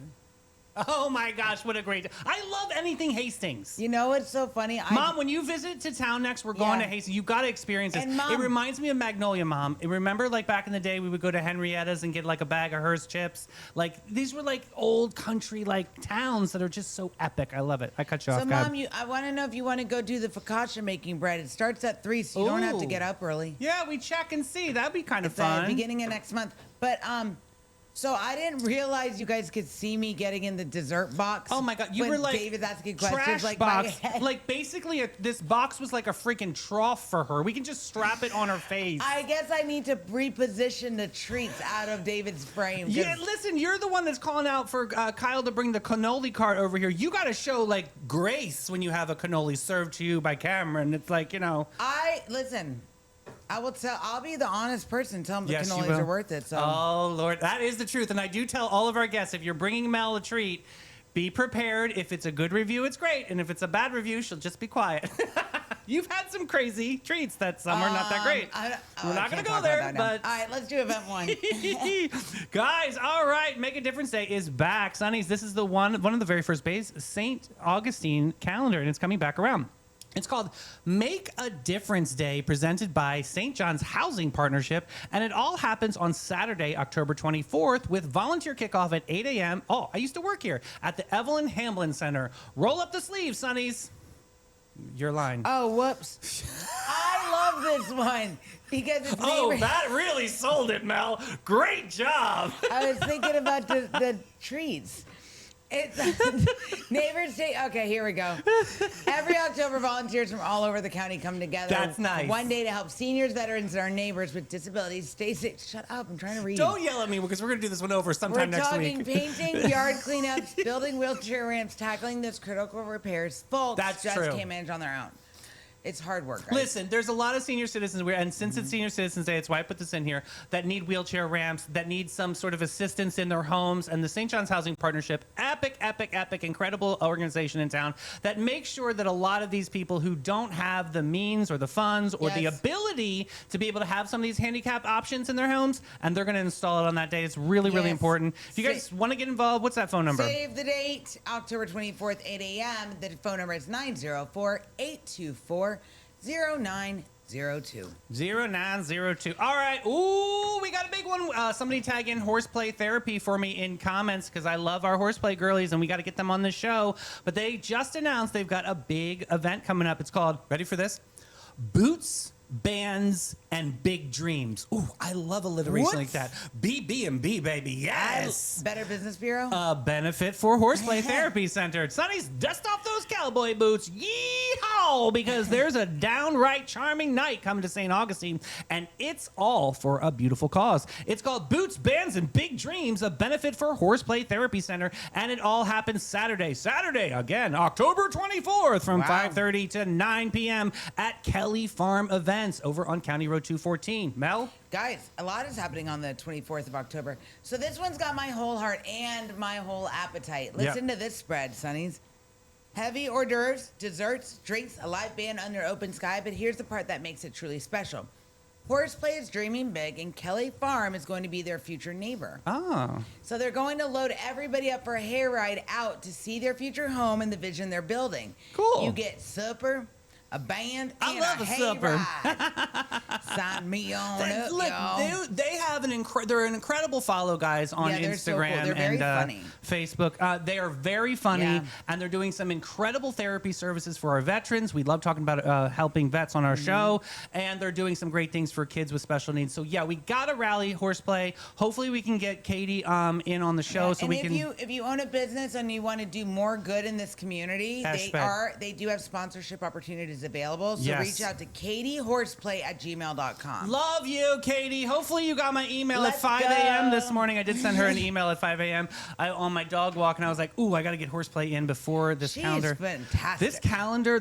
Oh my gosh, what a great... I love anything Hastings. You know what's so funny? Mom, when you visit to town next, we're going to Hastings. You've got to experience this. And Mom, it reminds me of Magnolia, Mom. Remember, like, back in the day, we would go to Henrietta's and get, like, a bag of Hearst chips? Like, these were, like, old country, like, towns that are just so epic. I love it. I cut you off, So, God. Mom, I want to know if you want to go do the focaccia making bread. It starts at 3, so you don't have to get up early. Yeah, we check and see. That'd be kind of It's at fun. the beginning of next month. But, so I didn't realize you guys could see me getting in the dessert box. Oh my God, you when were like David's asking questions, trash like box. my head. Like basically, this box was like a freaking trough for her. We can just strap it on her face. I guess I need to reposition the treats out of David's frame. Yeah, listen, you're the one that's calling out for Kyle to bring the cannoli cart over here. You got to show like grace when you have a cannoli served to you by Cameron. It's like, you know. Listen. I'll be the honest person. Tell them the Yes, you cannolis will. are worth it. So. Oh, Lord. That is the truth. And I do tell all of our guests, if you're bringing Mel a treat, be prepared. If it's a good review, it's great. And if it's a bad review, she'll just be quiet. You've had some crazy treats that some are not that great. We're not going to go there, but... All right, let's do event 1. Guys, all right. Make a Difference Day is back. Sunnies, this is the one of the very first days, St. Augustine calendar, and it's coming back around. It's called Make a Difference Day, presented by St. John's Housing Partnership, and it all happens on Saturday, October 24th, with volunteer kickoff at 8 a.m. Oh, I used to work here at the Evelyn Hamlin Center. Roll up the sleeves, Sunnies. Your line. Oh, whoops. I love this one because it's that really sold it, Mel. Great job. I was thinking about the treats. It's Neighbors Day. Okay, here we go. Every October, volunteers from all over the county come together. That's nice. One day to help seniors, veterans, and our neighbors with disabilities stay safe. Shut up! I'm trying to read. Don't yell at me because we're going to do this one over sometime next week. We're talking painting, yard cleanups, building wheelchair ramps, tackling those critical repairs. Folks just can't manage on their own. It's hard work, guys. Listen, there's a lot of senior citizens, and since it's Senior Citizens Day, that's why I put this in here, that need wheelchair ramps, that need some sort of assistance in their homes, and the St. John's Housing Partnership, epic, incredible organization in town that makes sure that a lot of these people who don't have the means or the funds or the ability to be able to have some of these handicap options in their homes, and they're going to install it on that day. It's really, really important. If you guys want to get involved, what's that phone number? Save the date, October 24th, 8 a.m. The phone number is 904-824-0902. 0902. All right. Ooh, we got a big one. Somebody tag in horseplay therapy for me in comments because I love our horseplay girlies and we got to get them on the show. But they just announced they've got a big event coming up. It's called, ready for this? Boots, Bands, and Big Dreams. Ooh, I love alliteration like that. BB&B, baby. Yes. Better Business Bureau. A benefit for Horseplay Therapy Center. Sonny's, dust off those cowboy boots. Yeehaw! Because there's a downright charming night coming to St. Augustine, and it's all for a beautiful cause. It's called Boots, Bands, and Big Dreams, a benefit for Horseplay Therapy Center, and it all happens Saturday, again, October 24th from 5:30 to 9 p.m. at Kelly Farm Events over on County Road 214. Mel? Guys, a lot is happening on the 24th of October. So this one's got my whole heart and my whole appetite. Listen to this spread, Sunnies. Heavy hors d'oeuvres, desserts, drinks, a live band under open sky. But here's the part that makes it truly special. Horseplay is dreaming big, and Kelly Farm is going to be their future neighbor. Oh. So they're going to load everybody up for a hayride out to see their future home and the vision they're building. Cool. You get supper, a band, I and love a a supper. hayride. Sign me on up, Look, y'all. they have they're an incredible follow, guys, on Yeah, they're so cool. Instagram They're very and funny. Facebook. They are very funny, Yeah. and they're doing some incredible therapy services for our veterans. We love talking about helping vets on our show, and they're doing some great things for kids with special needs. So yeah, we got to rally Horseplay. Hopefully, we can get Katie in on the show so and we if can. if you own a business and you want to do more good in this community, Hashtag. they do have sponsorship opportunities is available. So Yes. reach out to KatieHorseplay@gmail.com. Love you, Katie. Hopefully you got my email Let's at 5 a.m. go. this morning. I did send her an email at 5 a.m. On my dog walk, and I was like, ooh, I got to get Horseplay in before this She calendar. is fantastic.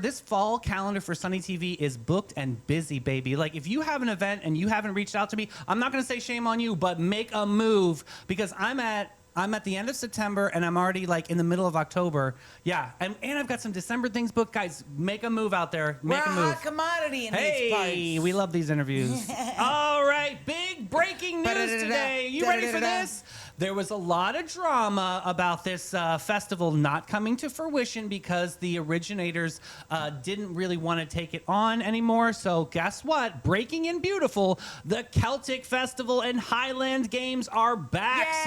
This fall calendar for Sunny TV is booked and busy, baby. Like, if you have an event and you haven't reached out to me, I'm not going to say shame on you, but make a move, because I'm at the end of September, and I'm already like in the middle of October. Yeah, and I've got some December things booked. Guys, make a move out there. Make We're a a move. hot commodity in these Hey, parts. we love these interviews. All right, big breaking news today. You ready for this? There was a lot of drama about this festival not coming to fruition because the originators didn't really want to take it on anymore. So guess what? Breaking in beautiful, the Celtic Festival and Highland Games are back, Yay!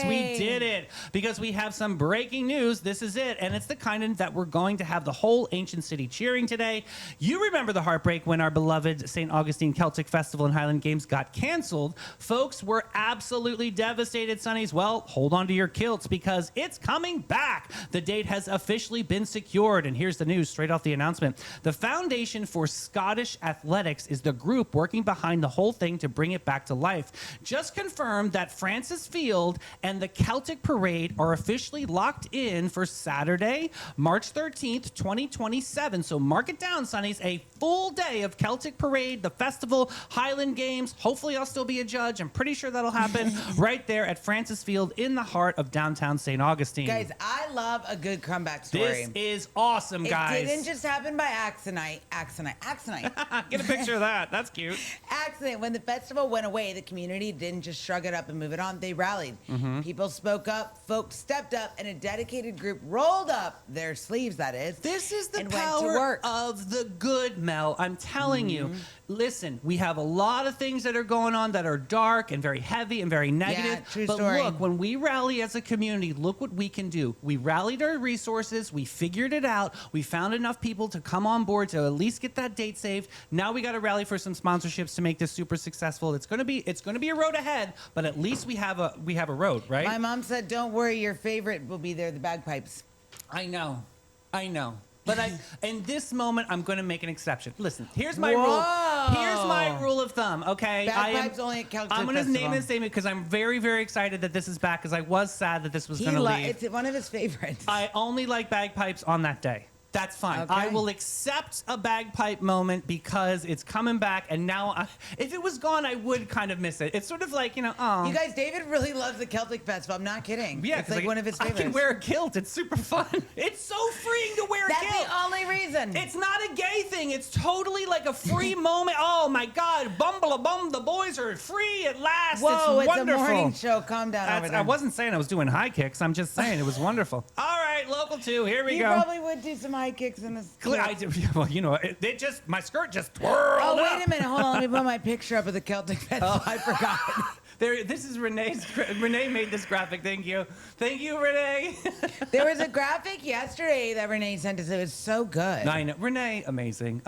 Sunnies. We did it because we have some breaking news. This is it, and it's the kind that we're going to have the whole ancient city cheering today. You remember the heartbreak when our beloved St. Augustine Celtic Festival and Highland Games got canceled. Folks were absolutely devastated, Sunnies. Well, hold on to your kilts because it's coming back. The date has officially been secured, and here's the news straight off the announcement. The Foundation for Scottish Athletics is the group working behind the whole thing to bring it back to life. Just confirmed that Francis Field and the Celtic Parade are officially locked in for Saturday, March 13th, 2027. So mark it down, Sunnies. A full day of Celtic Parade, the festival, Highland Games. Hopefully I'll still be a judge. I'm pretty sure that'll happen right there at Francis Field in the heart of downtown St. Augustine. Guys, I love a good comeback story. This is awesome, guys. It didn't just happen by accident. Get a picture of that. That's cute. Accident. When the festival went away, the community didn't just shrug it up and move it on. They rallied. Mm-hmm. People spoke up, folks stepped up, and a dedicated group rolled up their sleeves, that is. This is the and went to power work. of the good, Mel. I'm telling you. Listen, we have a lot of things that are going on that are dark and very heavy and very negative. true but story. look, when we rally as a community, look what we can do. We rallied our resources. We figured it out. We found enough people to come on board to at least get that date saved. Now we got to rally for some sponsorships to make this super successful. It's going to be a road ahead, but at least we have a road, right? My mom said, don't worry, your favorite will be there, the bagpipes. I know. But in this moment, I'm going to make an exception. Listen, here's my Whoa. rule. Here's my rule of thumb, okay? Bagpipes only at Celtic I'm going to Festival. name this statement because I'm very, very excited that this is back because I was sad that this was going to leave. It's one of his favorites. I only like bagpipes on that day. That's fine. Okay. I will accept a bagpipe moment because it's coming back, and now if it was gone, I would kind of miss it. It's sort of like, oh. You guys, David really loves the Celtic Festival. I'm not kidding. Yeah, it's like one of his favorites. I can wear a kilt. It's super fun. It's so freeing to wear a kilt. That's the only reason. It's not a gay thing. It's totally like a free moment. Oh my God, bumble-a-bum, the boys are free at last. Whoa, it's wonderful. a morning show. Calm down over there. I wasn't saying I was doing high kicks. I'm just saying it was wonderful. All right, local 2, here we You go. probably would do some high kicks in this. I do, well, my skirt just twirled Oh, up. wait a minute. Hold on. Let me put my picture up of the Celtic Festival. I forgot. This is Renee's. Renee made this graphic. Thank you, Renee. There was a graphic yesterday that Renee sent us. It was so good. I know. Renee, amazing,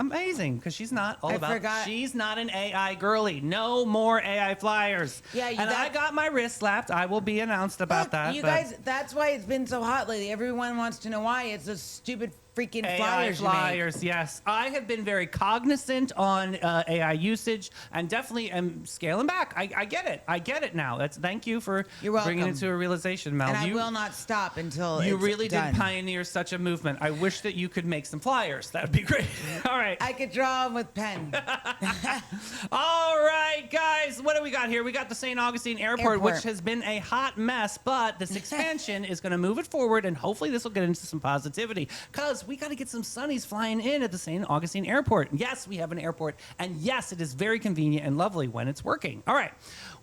because she's not all I about. forgot. She's not an AI girly. No more AI flyers. Yeah, and I got my wrist slapped. I will be announced about Look, that. you but guys, that's why it's been so hot lately. Everyone wants to know why. It's those stupid freaking AI flyers you make. flyers, yes. I have been very cognizant on AI usage and definitely am scaling back. I get it. I get it now. Thank you for You're welcome. bringing it to a realization, Mel. And I will not stop until You it's really done. did pioneer such a movement. I wish that you could make some flyers. That would be great. All right. I could draw them with pen. All right, guys. What do we got here? We got the St. Augustine Airport, which has been a hot mess, but this expansion is going to move it forward, and hopefully this will get into some positivity because we got to get some Sunnies flying in at the St. Augustine Airport. Yes, we have an airport, and yes, it is very convenient and lovely when it's working. All right.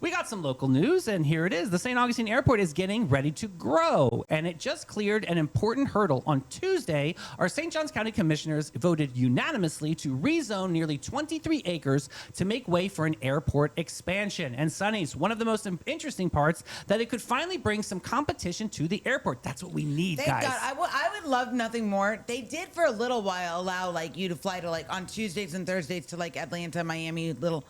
We got some local news, and here it is. The St. Augustine Airport is getting ready to grow, and it just cleared an important hurdle. On Tuesday, our St. Johns County Commissioners voted unanimously to rezone nearly 23 acres to make way for an airport expansion. And Sunnies, one of the most interesting parts, that it could finally bring some competition to the airport. That's what we need, Thank guys. God. I would love nothing more. They did for a little while allow you to fly to on Tuesdays and Thursdays to Atlanta, Miami, little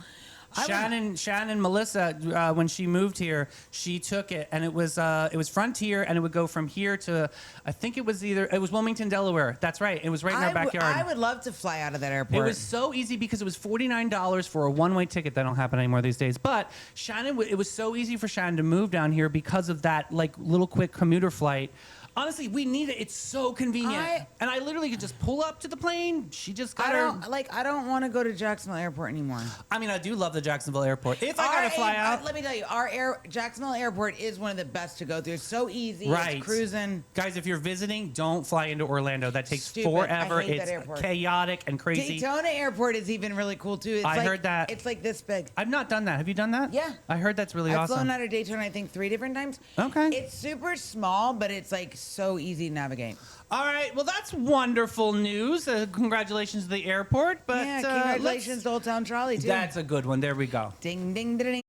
Shannon Melissa, when she moved here, she took it, and it was Frontier, and it would go from here to, I think it was Wilmington, Delaware. That's right. It was right in our backyard. I would love to fly out of that airport. It was so easy because it was $49 for a one-way ticket. That don't happen anymore these days. But it was so easy for Shannon to move down here because of that little quick commuter flight. Honestly, we need it. It's so convenient. And I literally could just pull up to the plane. She just got I don't want to go to Jacksonville Airport anymore. I mean, I do love the Jacksonville Airport. If I gotta fly out, let me tell you, Jacksonville Airport is one of the best to go through. It's so easy. Right. It's cruising. Guys, if you're visiting, don't fly into Orlando. That takes Stupid. forever. I hate It's that airport. chaotic and crazy. Daytona Airport is even really cool too. I heard that. It's like this big. I've not done that. Have you done that? Yeah. I heard that's really I've awesome. flown out of Daytona, I think 3 different times. Okay. It's super small, but it's like so easy to navigate. All right. Well, that's wonderful news. Congratulations to the airport. But Yeah, congratulations to Old Town Trolley too. That's a good one. There we go. Ding, ding, ding, ding.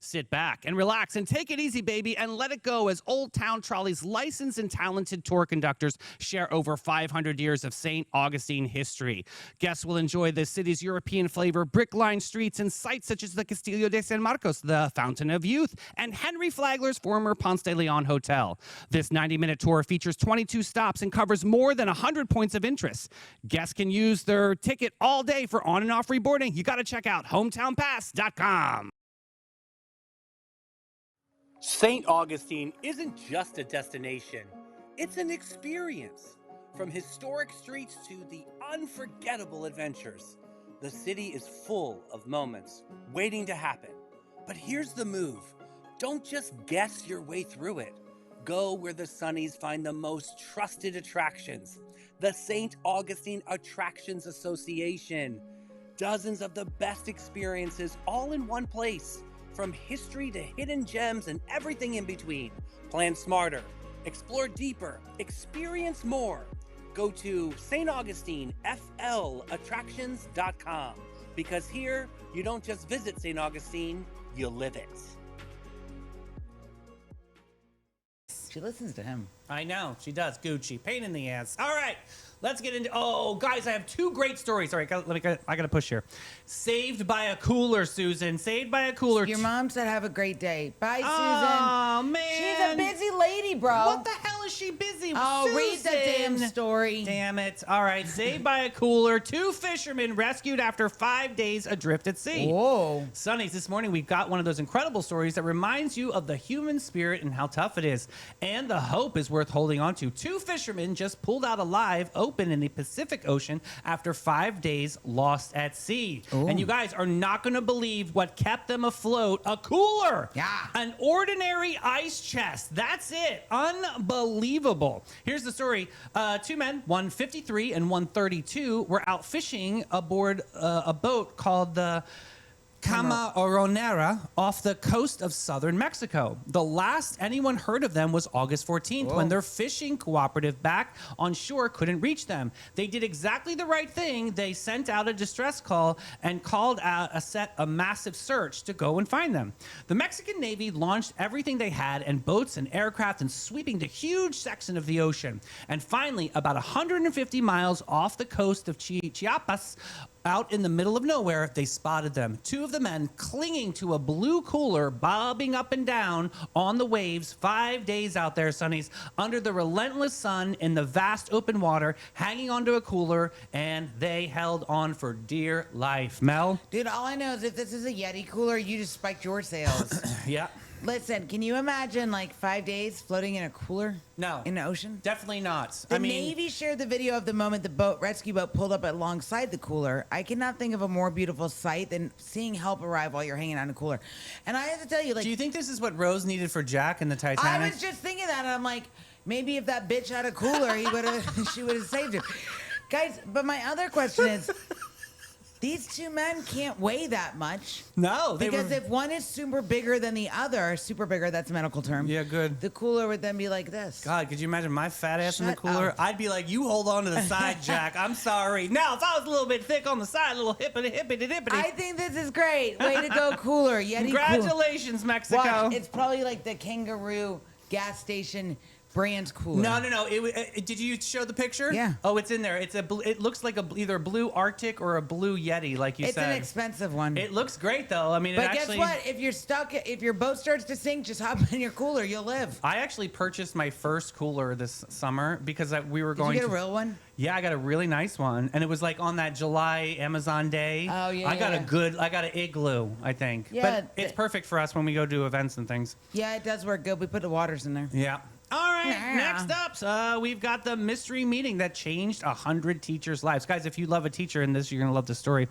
Sit back and relax and take it easy, baby, and let it go as Old Town Trolley's licensed and talented tour conductors share over 500 years of St. Augustine history. Guests will enjoy the city's European flavor, brick-lined streets, and sites such as the Castillo de San Marcos, the Fountain of Youth, and Henry Flagler's former Ponce de Leon Hotel. This 90-minute tour features 22 stops and covers more than 100 points of interest. Guests can use their ticket all day for on and off reboarding. You got to check out hometownpass.com. St. Augustine isn't just a destination, it's an experience. From historic streets to the unforgettable adventures, the city is full of moments waiting to happen. But here's the move. Don't just guess your way through it. Go where the Sunnies find the most trusted attractions. The St. Augustine Attractions Association. Dozens of the best experiences all in one place. From history to hidden gems and everything in between. Plan smarter, explore deeper, experience more. Go to StAugustineflattractions.com because here you don't just visit St. Augustine, you live it. She listens to him. I know, she does. Gucci, pain in the ass. All right, let's get into. Oh, guys, I have 2 great stories. All right, I got to push here. Saved by a cooler, Susan. Saved by a cooler. Your mom said, "Have a great day." Bye, Susan. Oh man, she's a busy lady, bro. What the hell is she busy with? Oh, Susan? read the damn story. Damn it. All right, saved by a cooler. 2 fishermen rescued after 5 days adrift at sea. Whoa. Sunnies, this morning we've got one of those incredible stories that reminds you of the human spirit and how tough it is. And the hope is worth holding on to. 2 fishermen just pulled out alive, open in the Pacific Ocean after 5 days lost at sea. Ooh. And you guys are not going to believe what kept them afloat. A cooler. Yeah. An ordinary ice chest. That's it. Unbelievable. Here's the story. 2 men, one 53 and one 32, were out fishing aboard a boat called the Camaronera off the coast of southern Mexico. The last anyone heard of them was August 14th when their fishing cooperative back on shore couldn't reach them. They did exactly the right thing. They sent out a distress call and called out a massive search to go and find them. The Mexican Navy launched everything they had and boats and aircraft and sweeping the huge section of the ocean. And finally, about 150 miles off the coast of Chiapas, out in the middle of nowhere, they spotted them. 2 of the men clinging to a blue cooler, bobbing up and down on the waves. 5 days out there, Sunnies, under the relentless sun in the vast open water, hanging onto a cooler, and they held on for dear life. Mel? Dude, all I know is if this is a Yeti cooler, you just spiked your sales. Yeah. Listen, can you imagine like 5 days floating in a cooler? No. In the ocean? Definitely not. The Navy shared the video of the moment the rescue boat pulled up alongside the cooler. I cannot think of a more beautiful sight than seeing help arrive while you're hanging on a cooler. And I have to tell you, like, do you think this is what Rose needed for Jack in the Titanic? I was just thinking that, and I'm like, maybe if that bitch had a cooler, she would have saved him. Guys, but my other question is, these 2 men can't weigh that much. No. Because if one is super bigger than the other, super bigger, that's a medical term. Yeah, good. The cooler would then be like this. God, could you imagine my fat ass in the Shut cooler? up. I'd be like, you hold on to the side, Jack. I'm sorry. Now, if I was a little bit thick on the side, a little hippity-dippity. I think this is great. Way to go, cooler. Yeti Congratulations, cooler. Mexico. Watch, it's probably like the kangaroo gas station brand cooler. No. Did you show the picture? Yeah. Oh, it's in there. It looks like either a blue Arctic or a blue Yeti, like you said. It's an expensive one. It looks great, though. I mean, but guess what? If your boat starts to sink, just hop in your cooler. You'll live. I actually purchased my first cooler this summer because we were going Did you get a real one? Yeah, I got a really nice one, and it was like on that July Amazon day. Oh, yeah, I got an Igloo, I think. Yeah, but it's perfect for us when we go to events and things. Yeah, it does work good. We put the waters in there. Yeah. All right, Yeah. next up, we've got the mystery meeting that changed 100 teachers' lives. Guys, if you love a teacher in this, you're going to love the story.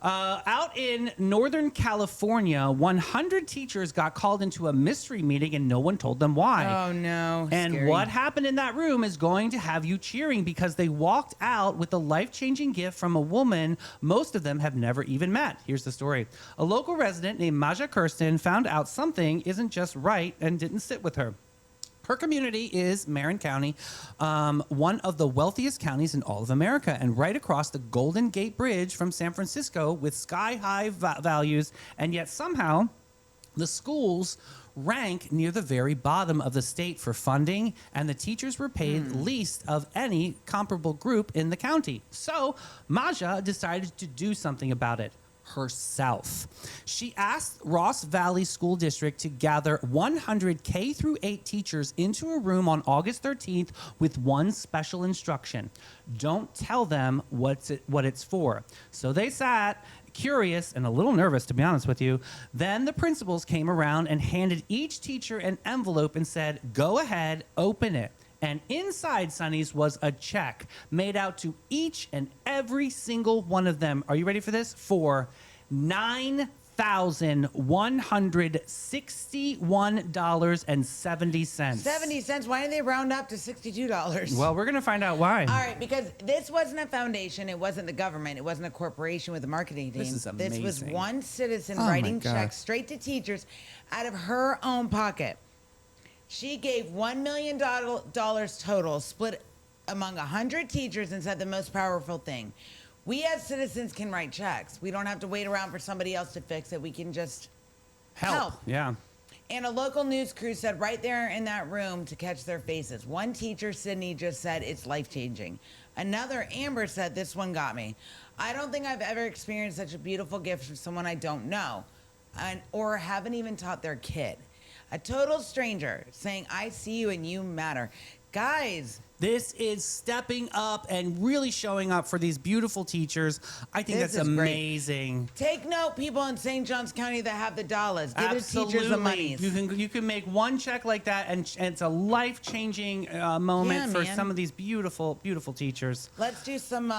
Out in Northern California, 100 teachers got called into a mystery meeting and no one told them why. Oh, no. And Scary. what happened in that room is going to have you cheering because they walked out with a life-changing gift from a woman most of them have never even met. Here's the story. A local resident named Maja Kirsten found out something isn't just right and didn't sit with her. Her community is Marin County, one of the wealthiest counties in all of America, and right across the Golden Gate Bridge from San Francisco with sky-high values, and yet somehow the schools rank near the very bottom of the state for funding, and the teachers were paid least of any comparable group in the county. So Maja decided to do something about it herself. She asked Ross Valley School District to gather 100 K through 8 teachers into a room on August 13th with one special instruction. Don't tell them what it's for. So they sat curious and a little nervous, to be honest with you. Then the principals came around and handed each teacher an envelope and said, "Go ahead, open it." And inside, Sunnies, was a check made out to each and every single one of them. Are you ready for this? For $9,161.70. 70 cents. Why didn't they round up to $62? Well, we're going to find out why. All right, because this wasn't a foundation. It wasn't the government. It wasn't a corporation with a marketing team. This is amazing. This was one citizen Oh, my writing God. checks straight to teachers out of her own pocket. She gave $1 million total, split among 100 teachers, and said the most powerful thing. We as citizens can write checks. We don't have to wait around for somebody else to fix it. We can just help. Yeah. And a local news crew said right there in that room to catch their faces. One teacher, Sydney, just said it's life-changing. Another, Amber, said this one got me. I don't think I've ever experienced such a beautiful gift from someone I don't know or haven't even taught their kid. A total stranger saying, "I see you and you matter." Guys, this is stepping up and really showing up for these beautiful teachers. I think that's amazing. Take note, people in St. Johns County that have the dollars. Give the teachers the monies. You can make one check like that, and it's a life-changing moment for some of these beautiful, beautiful teachers. Let's do some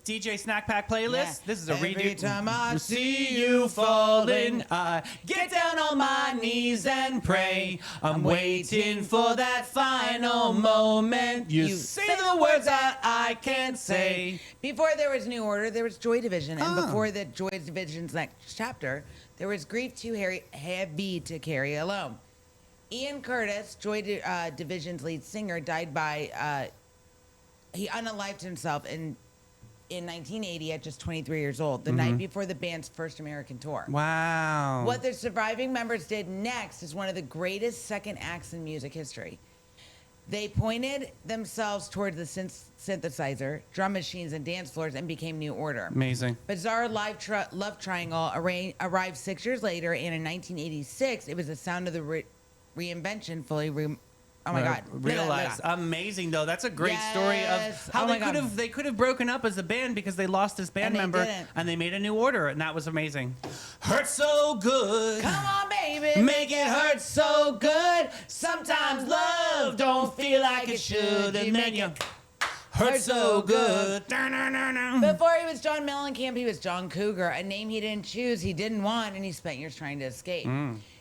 DJ Snack Pack playlist. Yeah. This is a redo. Every time I see you falling, I get down on my knees and pray. I'm waiting for that final moment. You say the words that I can't say. Before there was New Order, there was Joy Division. And before the Joy Division's next chapter, there was Grief Too Heavy to Carry Alone. Ian Curtis, Joy Division's lead singer, died by, he unalived himself in 1980 at just 23 years old, the night before the band's first American tour. Wow. What the surviving members did next is one of the greatest second acts in music history. They pointed themselves toward the synthesizer, drum machines, and dance floors and became New Order. Amazing. Bizarre Love Triangle arrived 6 years later, and in 1986, it was the sound of the reinvention fully oh my God! Realized. Amazing though. That's a great story of how they could have broken up as a band because they lost this band member and they made a new order, and that was amazing. Hurt so good. Come on, baby. Make it hurt so good. Sometimes love don't feel like it should, and then you hurt so good. Before he was John Mellencamp, he was John Cougar, a name he didn't choose, he didn't want, and he spent years trying to escape.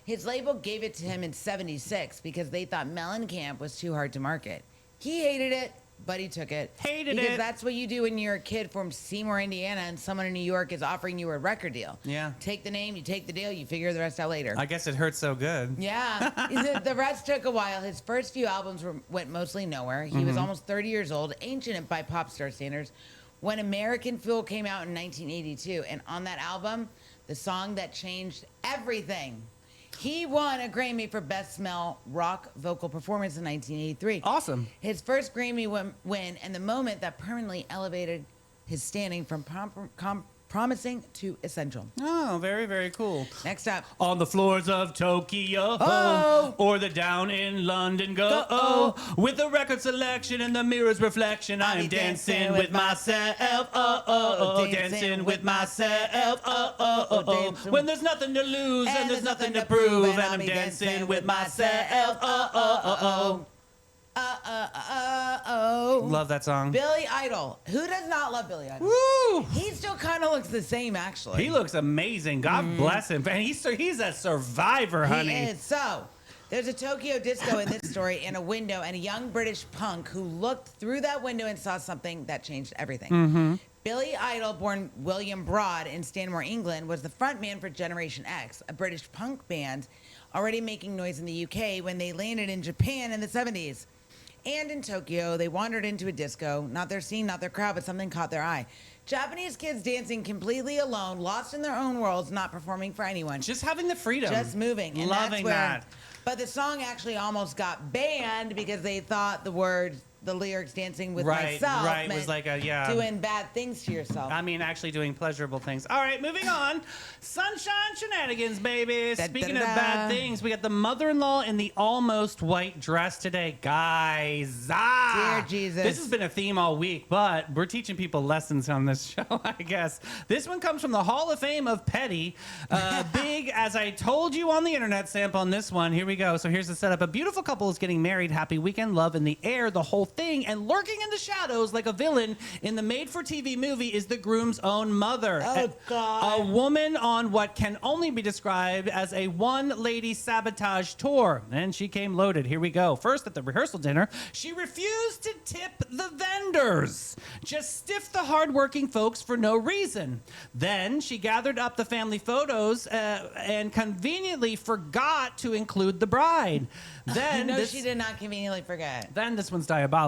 His label gave it to him in '76 because they thought Mellencamp was too hard to market. He hated it, but he took it. Because that's what you do when you're a kid from Seymour, Indiana, and someone in New York is offering you a record deal. Yeah. Take the name, you take the deal, you figure the rest out later. I guess it hurt so good. Yeah. The rest took a while. His first few albums went mostly nowhere. He was almost 30 years old, ancient by pop star standards, when American Fool came out in 1982. And on that album, the song that changed everything, He won a Grammy for Best Male Rock Vocal Performance in 1983. Awesome. His first Grammy win and the moment that permanently elevated his standing from promising to essential. Oh, very, very cool. Next up. On the floors of Tokyo, or the down in London, Go. with the record selection and the mirror's reflection, I am dancing with myself, dancing with myself, when there's nothing to lose and there's nothing to prove, and I'm dancing with myself, Love that song. Billy Idol. Who does not love Billy Idol? Woo! He still kind of looks the same, actually. He looks amazing. God bless him. And he's a survivor, honey. He is. So, there's a Tokyo disco in this story in a window, and a young British punk who looked through that window and saw something that changed everything. Billy Idol, born William Broad in Stanmore, England, was the frontman for Generation X, a British punk band already making noise in the UK when they landed in Japan in the 70s. And in Tokyo, they wandered into a disco. Not their scene, not their crowd, but something caught their eye. Japanese kids dancing completely alone, lost in their own worlds, not performing for anyone. Just having the freedom. Just moving. And Loving that. But the song actually almost got banned because they thought the lyrics dancing with myself meant was like doing bad things to yourself. I mean, actually doing pleasurable things. All right, moving on. Sunshine shenanigans, baby. Speaking of bad things, we got the mother-in-law in the almost white dress today. Guys. Dear Jesus. This has been a theme all week, but we're teaching people lessons on this show, I guess. This one comes from the Hall of Fame of Petty. Big, as I told you on the internet, Samp, on this one. Here we go. So here's the setup. A beautiful couple is getting married. Happy weekend, love in the air, the whole thing, and lurking in the shadows like a villain in the made-for-TV movie is the groom's own mother. Oh, God. A woman on what can only be described as a one-lady sabotage tour. And she came loaded. Here we go. First, at the rehearsal dinner, she refused to tip the vendors. Just stiffed the hard-working folks for no reason. Then, she gathered up the family photos and conveniently forgot to include the bride. Then No, she did not conveniently forget. Then this one's diabolical.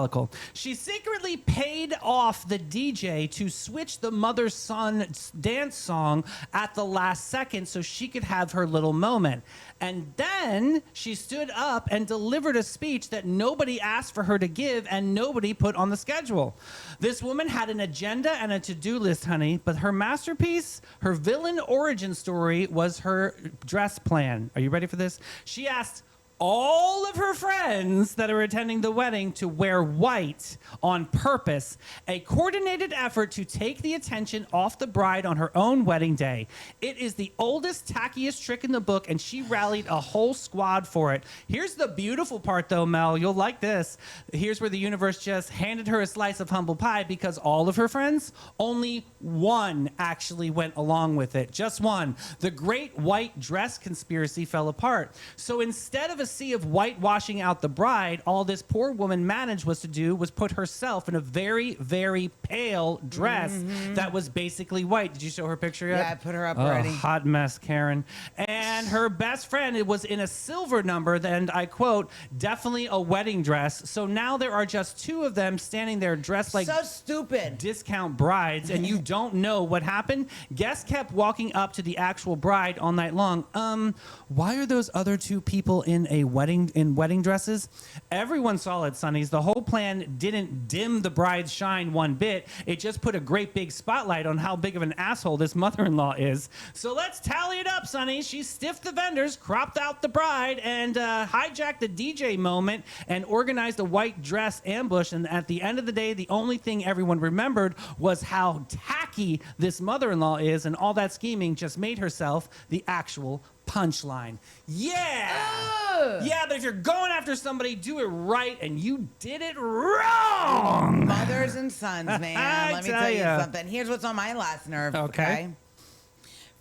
She secretly paid off the DJ to switch the mother-son dance song at the last second so she could have her little moment. And then she stood up and delivered a speech that nobody asked for her to give and nobody put on the schedule. This woman had an agenda and a to-do list, honey, but her masterpiece, her villain origin story, was her dress plan. Are you ready for this? She asked all of her friends that are attending the wedding to wear white on purpose, a coordinated effort to take the attention off the bride on her own wedding day. It is the oldest, tackiest trick in the book, and she rallied a whole squad for it. Here's the beautiful part, though, Mel. You'll like this. Here's where the universe just handed her a slice of humble pie because all of her friends, only one actually went along with it. Just one. The great white dress conspiracy fell apart. So instead of a sea of whitewashing out the bride, all this poor woman managed was put herself in a very, very pale dress that was basically white. Did you show her picture yet? Yeah, I put her up already. Hot mess, Karen. And her best friend, it was in a silver number, and I quote, definitely a wedding dress. So now there are just two of them standing there dressed like so stupid discount brides, and you don't know what happened. Guests kept walking up to the actual bride all night long. Why are those other two people in wedding dresses? Everyone saw it, Sunnies. The whole plan didn't dim the bride's shine one bit. It just put a great big spotlight on how big of an asshole this mother-in-law is. So let's tally it up, Sunnies. She stiffed the vendors, cropped out the bride, and hijacked the DJ moment and organized a white dress ambush. And at the end of the day, the only thing everyone remembered was how tacky this mother-in-law is, and all that scheming just made herself the actual punchline. Yeah! Yeah, but if you're going after somebody, do it right, and you did it wrong! Mothers and sons, man. Let me tell you something. Here's what's on my last nerve, okay?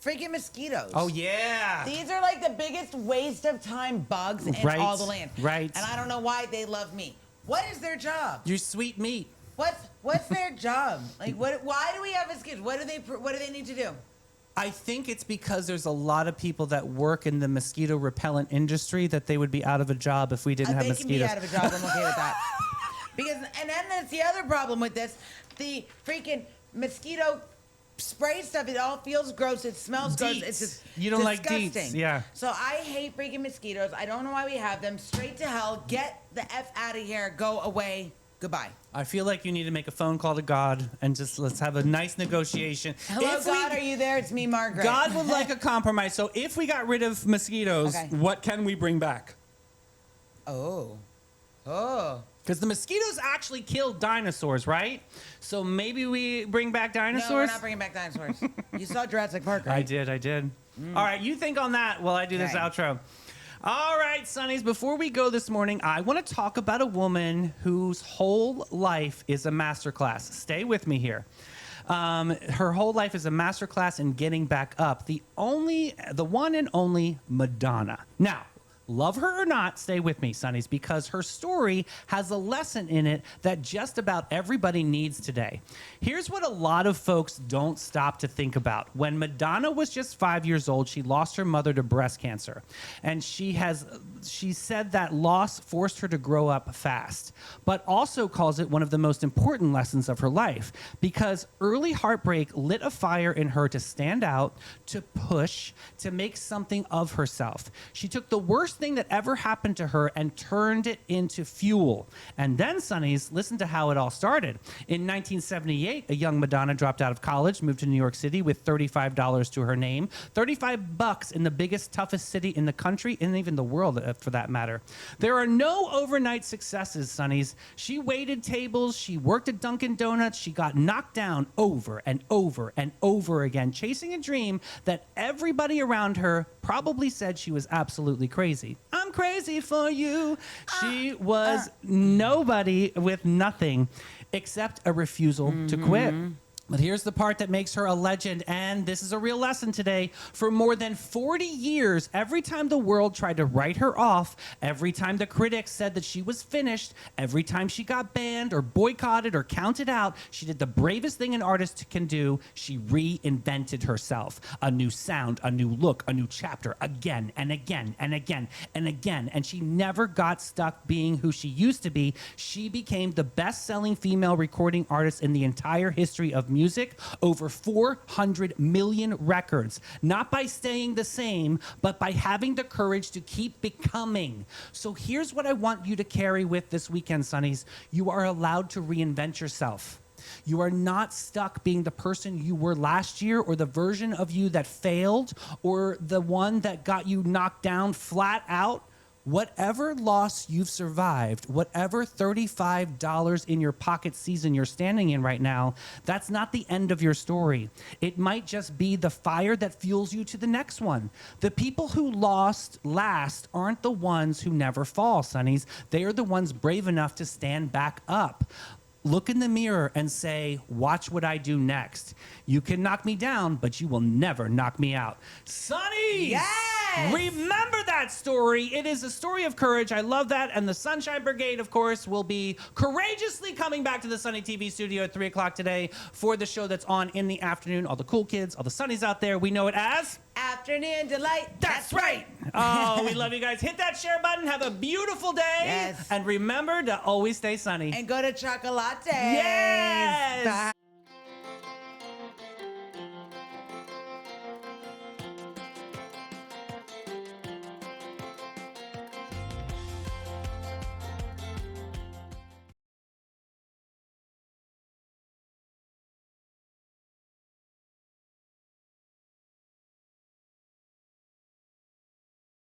Freaking mosquitoes. Oh, yeah. These are like the biggest waste of time bugs in all the land. Right. And I don't know why they love me. What is their job? You're sweet meat. What's their job? Like, why do we have mosquitoes? What do they need to do? I think it's because there's a lot of people that work in the mosquito repellent industry that they would be out of a job if we didn't have mosquitoes. They can be out of a job. I'm okay with that. And then that's the other problem with this. The freaking mosquito spray stuff. It all feels gross. It smells gross. Deets. It's just You don't like disgusting. deets, yeah. So I hate freaking mosquitoes. I don't know why we have them. Straight to hell. Get the F out of here. Go away. Goodbye. I feel like you need to make a phone call to God and just let's have a nice negotiation. Hello, God, are you there? It's me, Margaret. God would like a compromise. So if we got rid of mosquitoes, Okay. what can we bring back? Oh. Because the mosquitoes actually killed dinosaurs, right? So maybe we bring back dinosaurs? No, we're not bringing back dinosaurs. You saw Jurassic Park, right? I did. All right, you think on that while I do this Okay. outro. All right, Sunnies, before we go this morning, I want to talk about a woman whose whole life is a masterclass. Stay with me here. Her whole life is a masterclass in getting back up. The one and only Madonna. Now, love her or not, stay with me, Sunnies, because her story has a lesson in it that just about everybody needs today. Here's what a lot of folks don't stop to think about. When Madonna was just 5 years old, she lost her mother to breast cancer. And she said that loss forced her to grow up fast, but also calls it one of the most important lessons of her life, because early heartbreak lit a fire in her to stand out, to push, to make something of herself. She took the worst thing that ever happened to her and turned it into fuel. And then, Sunnies, listen to how it all started. In 1978, a young Madonna dropped out of college, moved to New York City with $35 to her name, $35 in the biggest, toughest city in the country, and even the world, for that matter. There are no overnight successes, Sunnies. She waited tables, she worked at Dunkin' Donuts, she got knocked down over and over and over again, chasing a dream that everybody around her probably said she was absolutely crazy. I'm crazy for you. She was nobody with nothing except a refusal to quit. But here's the part that makes her a legend, and this is a real lesson today. For more than 40 years, every time the world tried to write her off, every time the critics said that she was finished, every time she got banned or boycotted or counted out, she did the bravest thing an artist can do. She reinvented herself. A new sound, a new look, a new chapter, again and again and again and again. And she never got stuck being who she used to be. She became the best-selling female recording artist in the entire history of music, over 400 million records, not by staying the same, but by having the courage to keep becoming. So here's what I want you to carry with this weekend, Sunnies. You are allowed to reinvent yourself. You are not stuck being the person you were last year, or the version of you that failed, or the one that got you knocked down flat out. Whatever loss you've survived, whatever $35 in your pocket season you're standing in right now, that's not the end of your story. It might just be the fire that fuels you to the next one. The people who lost last aren't the ones who never fall, Sunnies. They are the ones brave enough to stand back up. Look in the mirror and say, watch what I do next. You can knock me down, but you will never knock me out. Sunnies! Yes! Remember that story. It is a story of courage. I love that. And the Sunshine Brigade, of course, will be courageously coming back to the Sunny TV studio at 3 o'clock today for the show that's on in the afternoon. All the cool kids, all the Sunnies out there, we know it as... Afternoon Delight. That's right. Oh, we love you guys. Hit that share button. Have a beautiful day. Yes. And remember to always stay sunny. And go to Chocolate. Yes. Bye.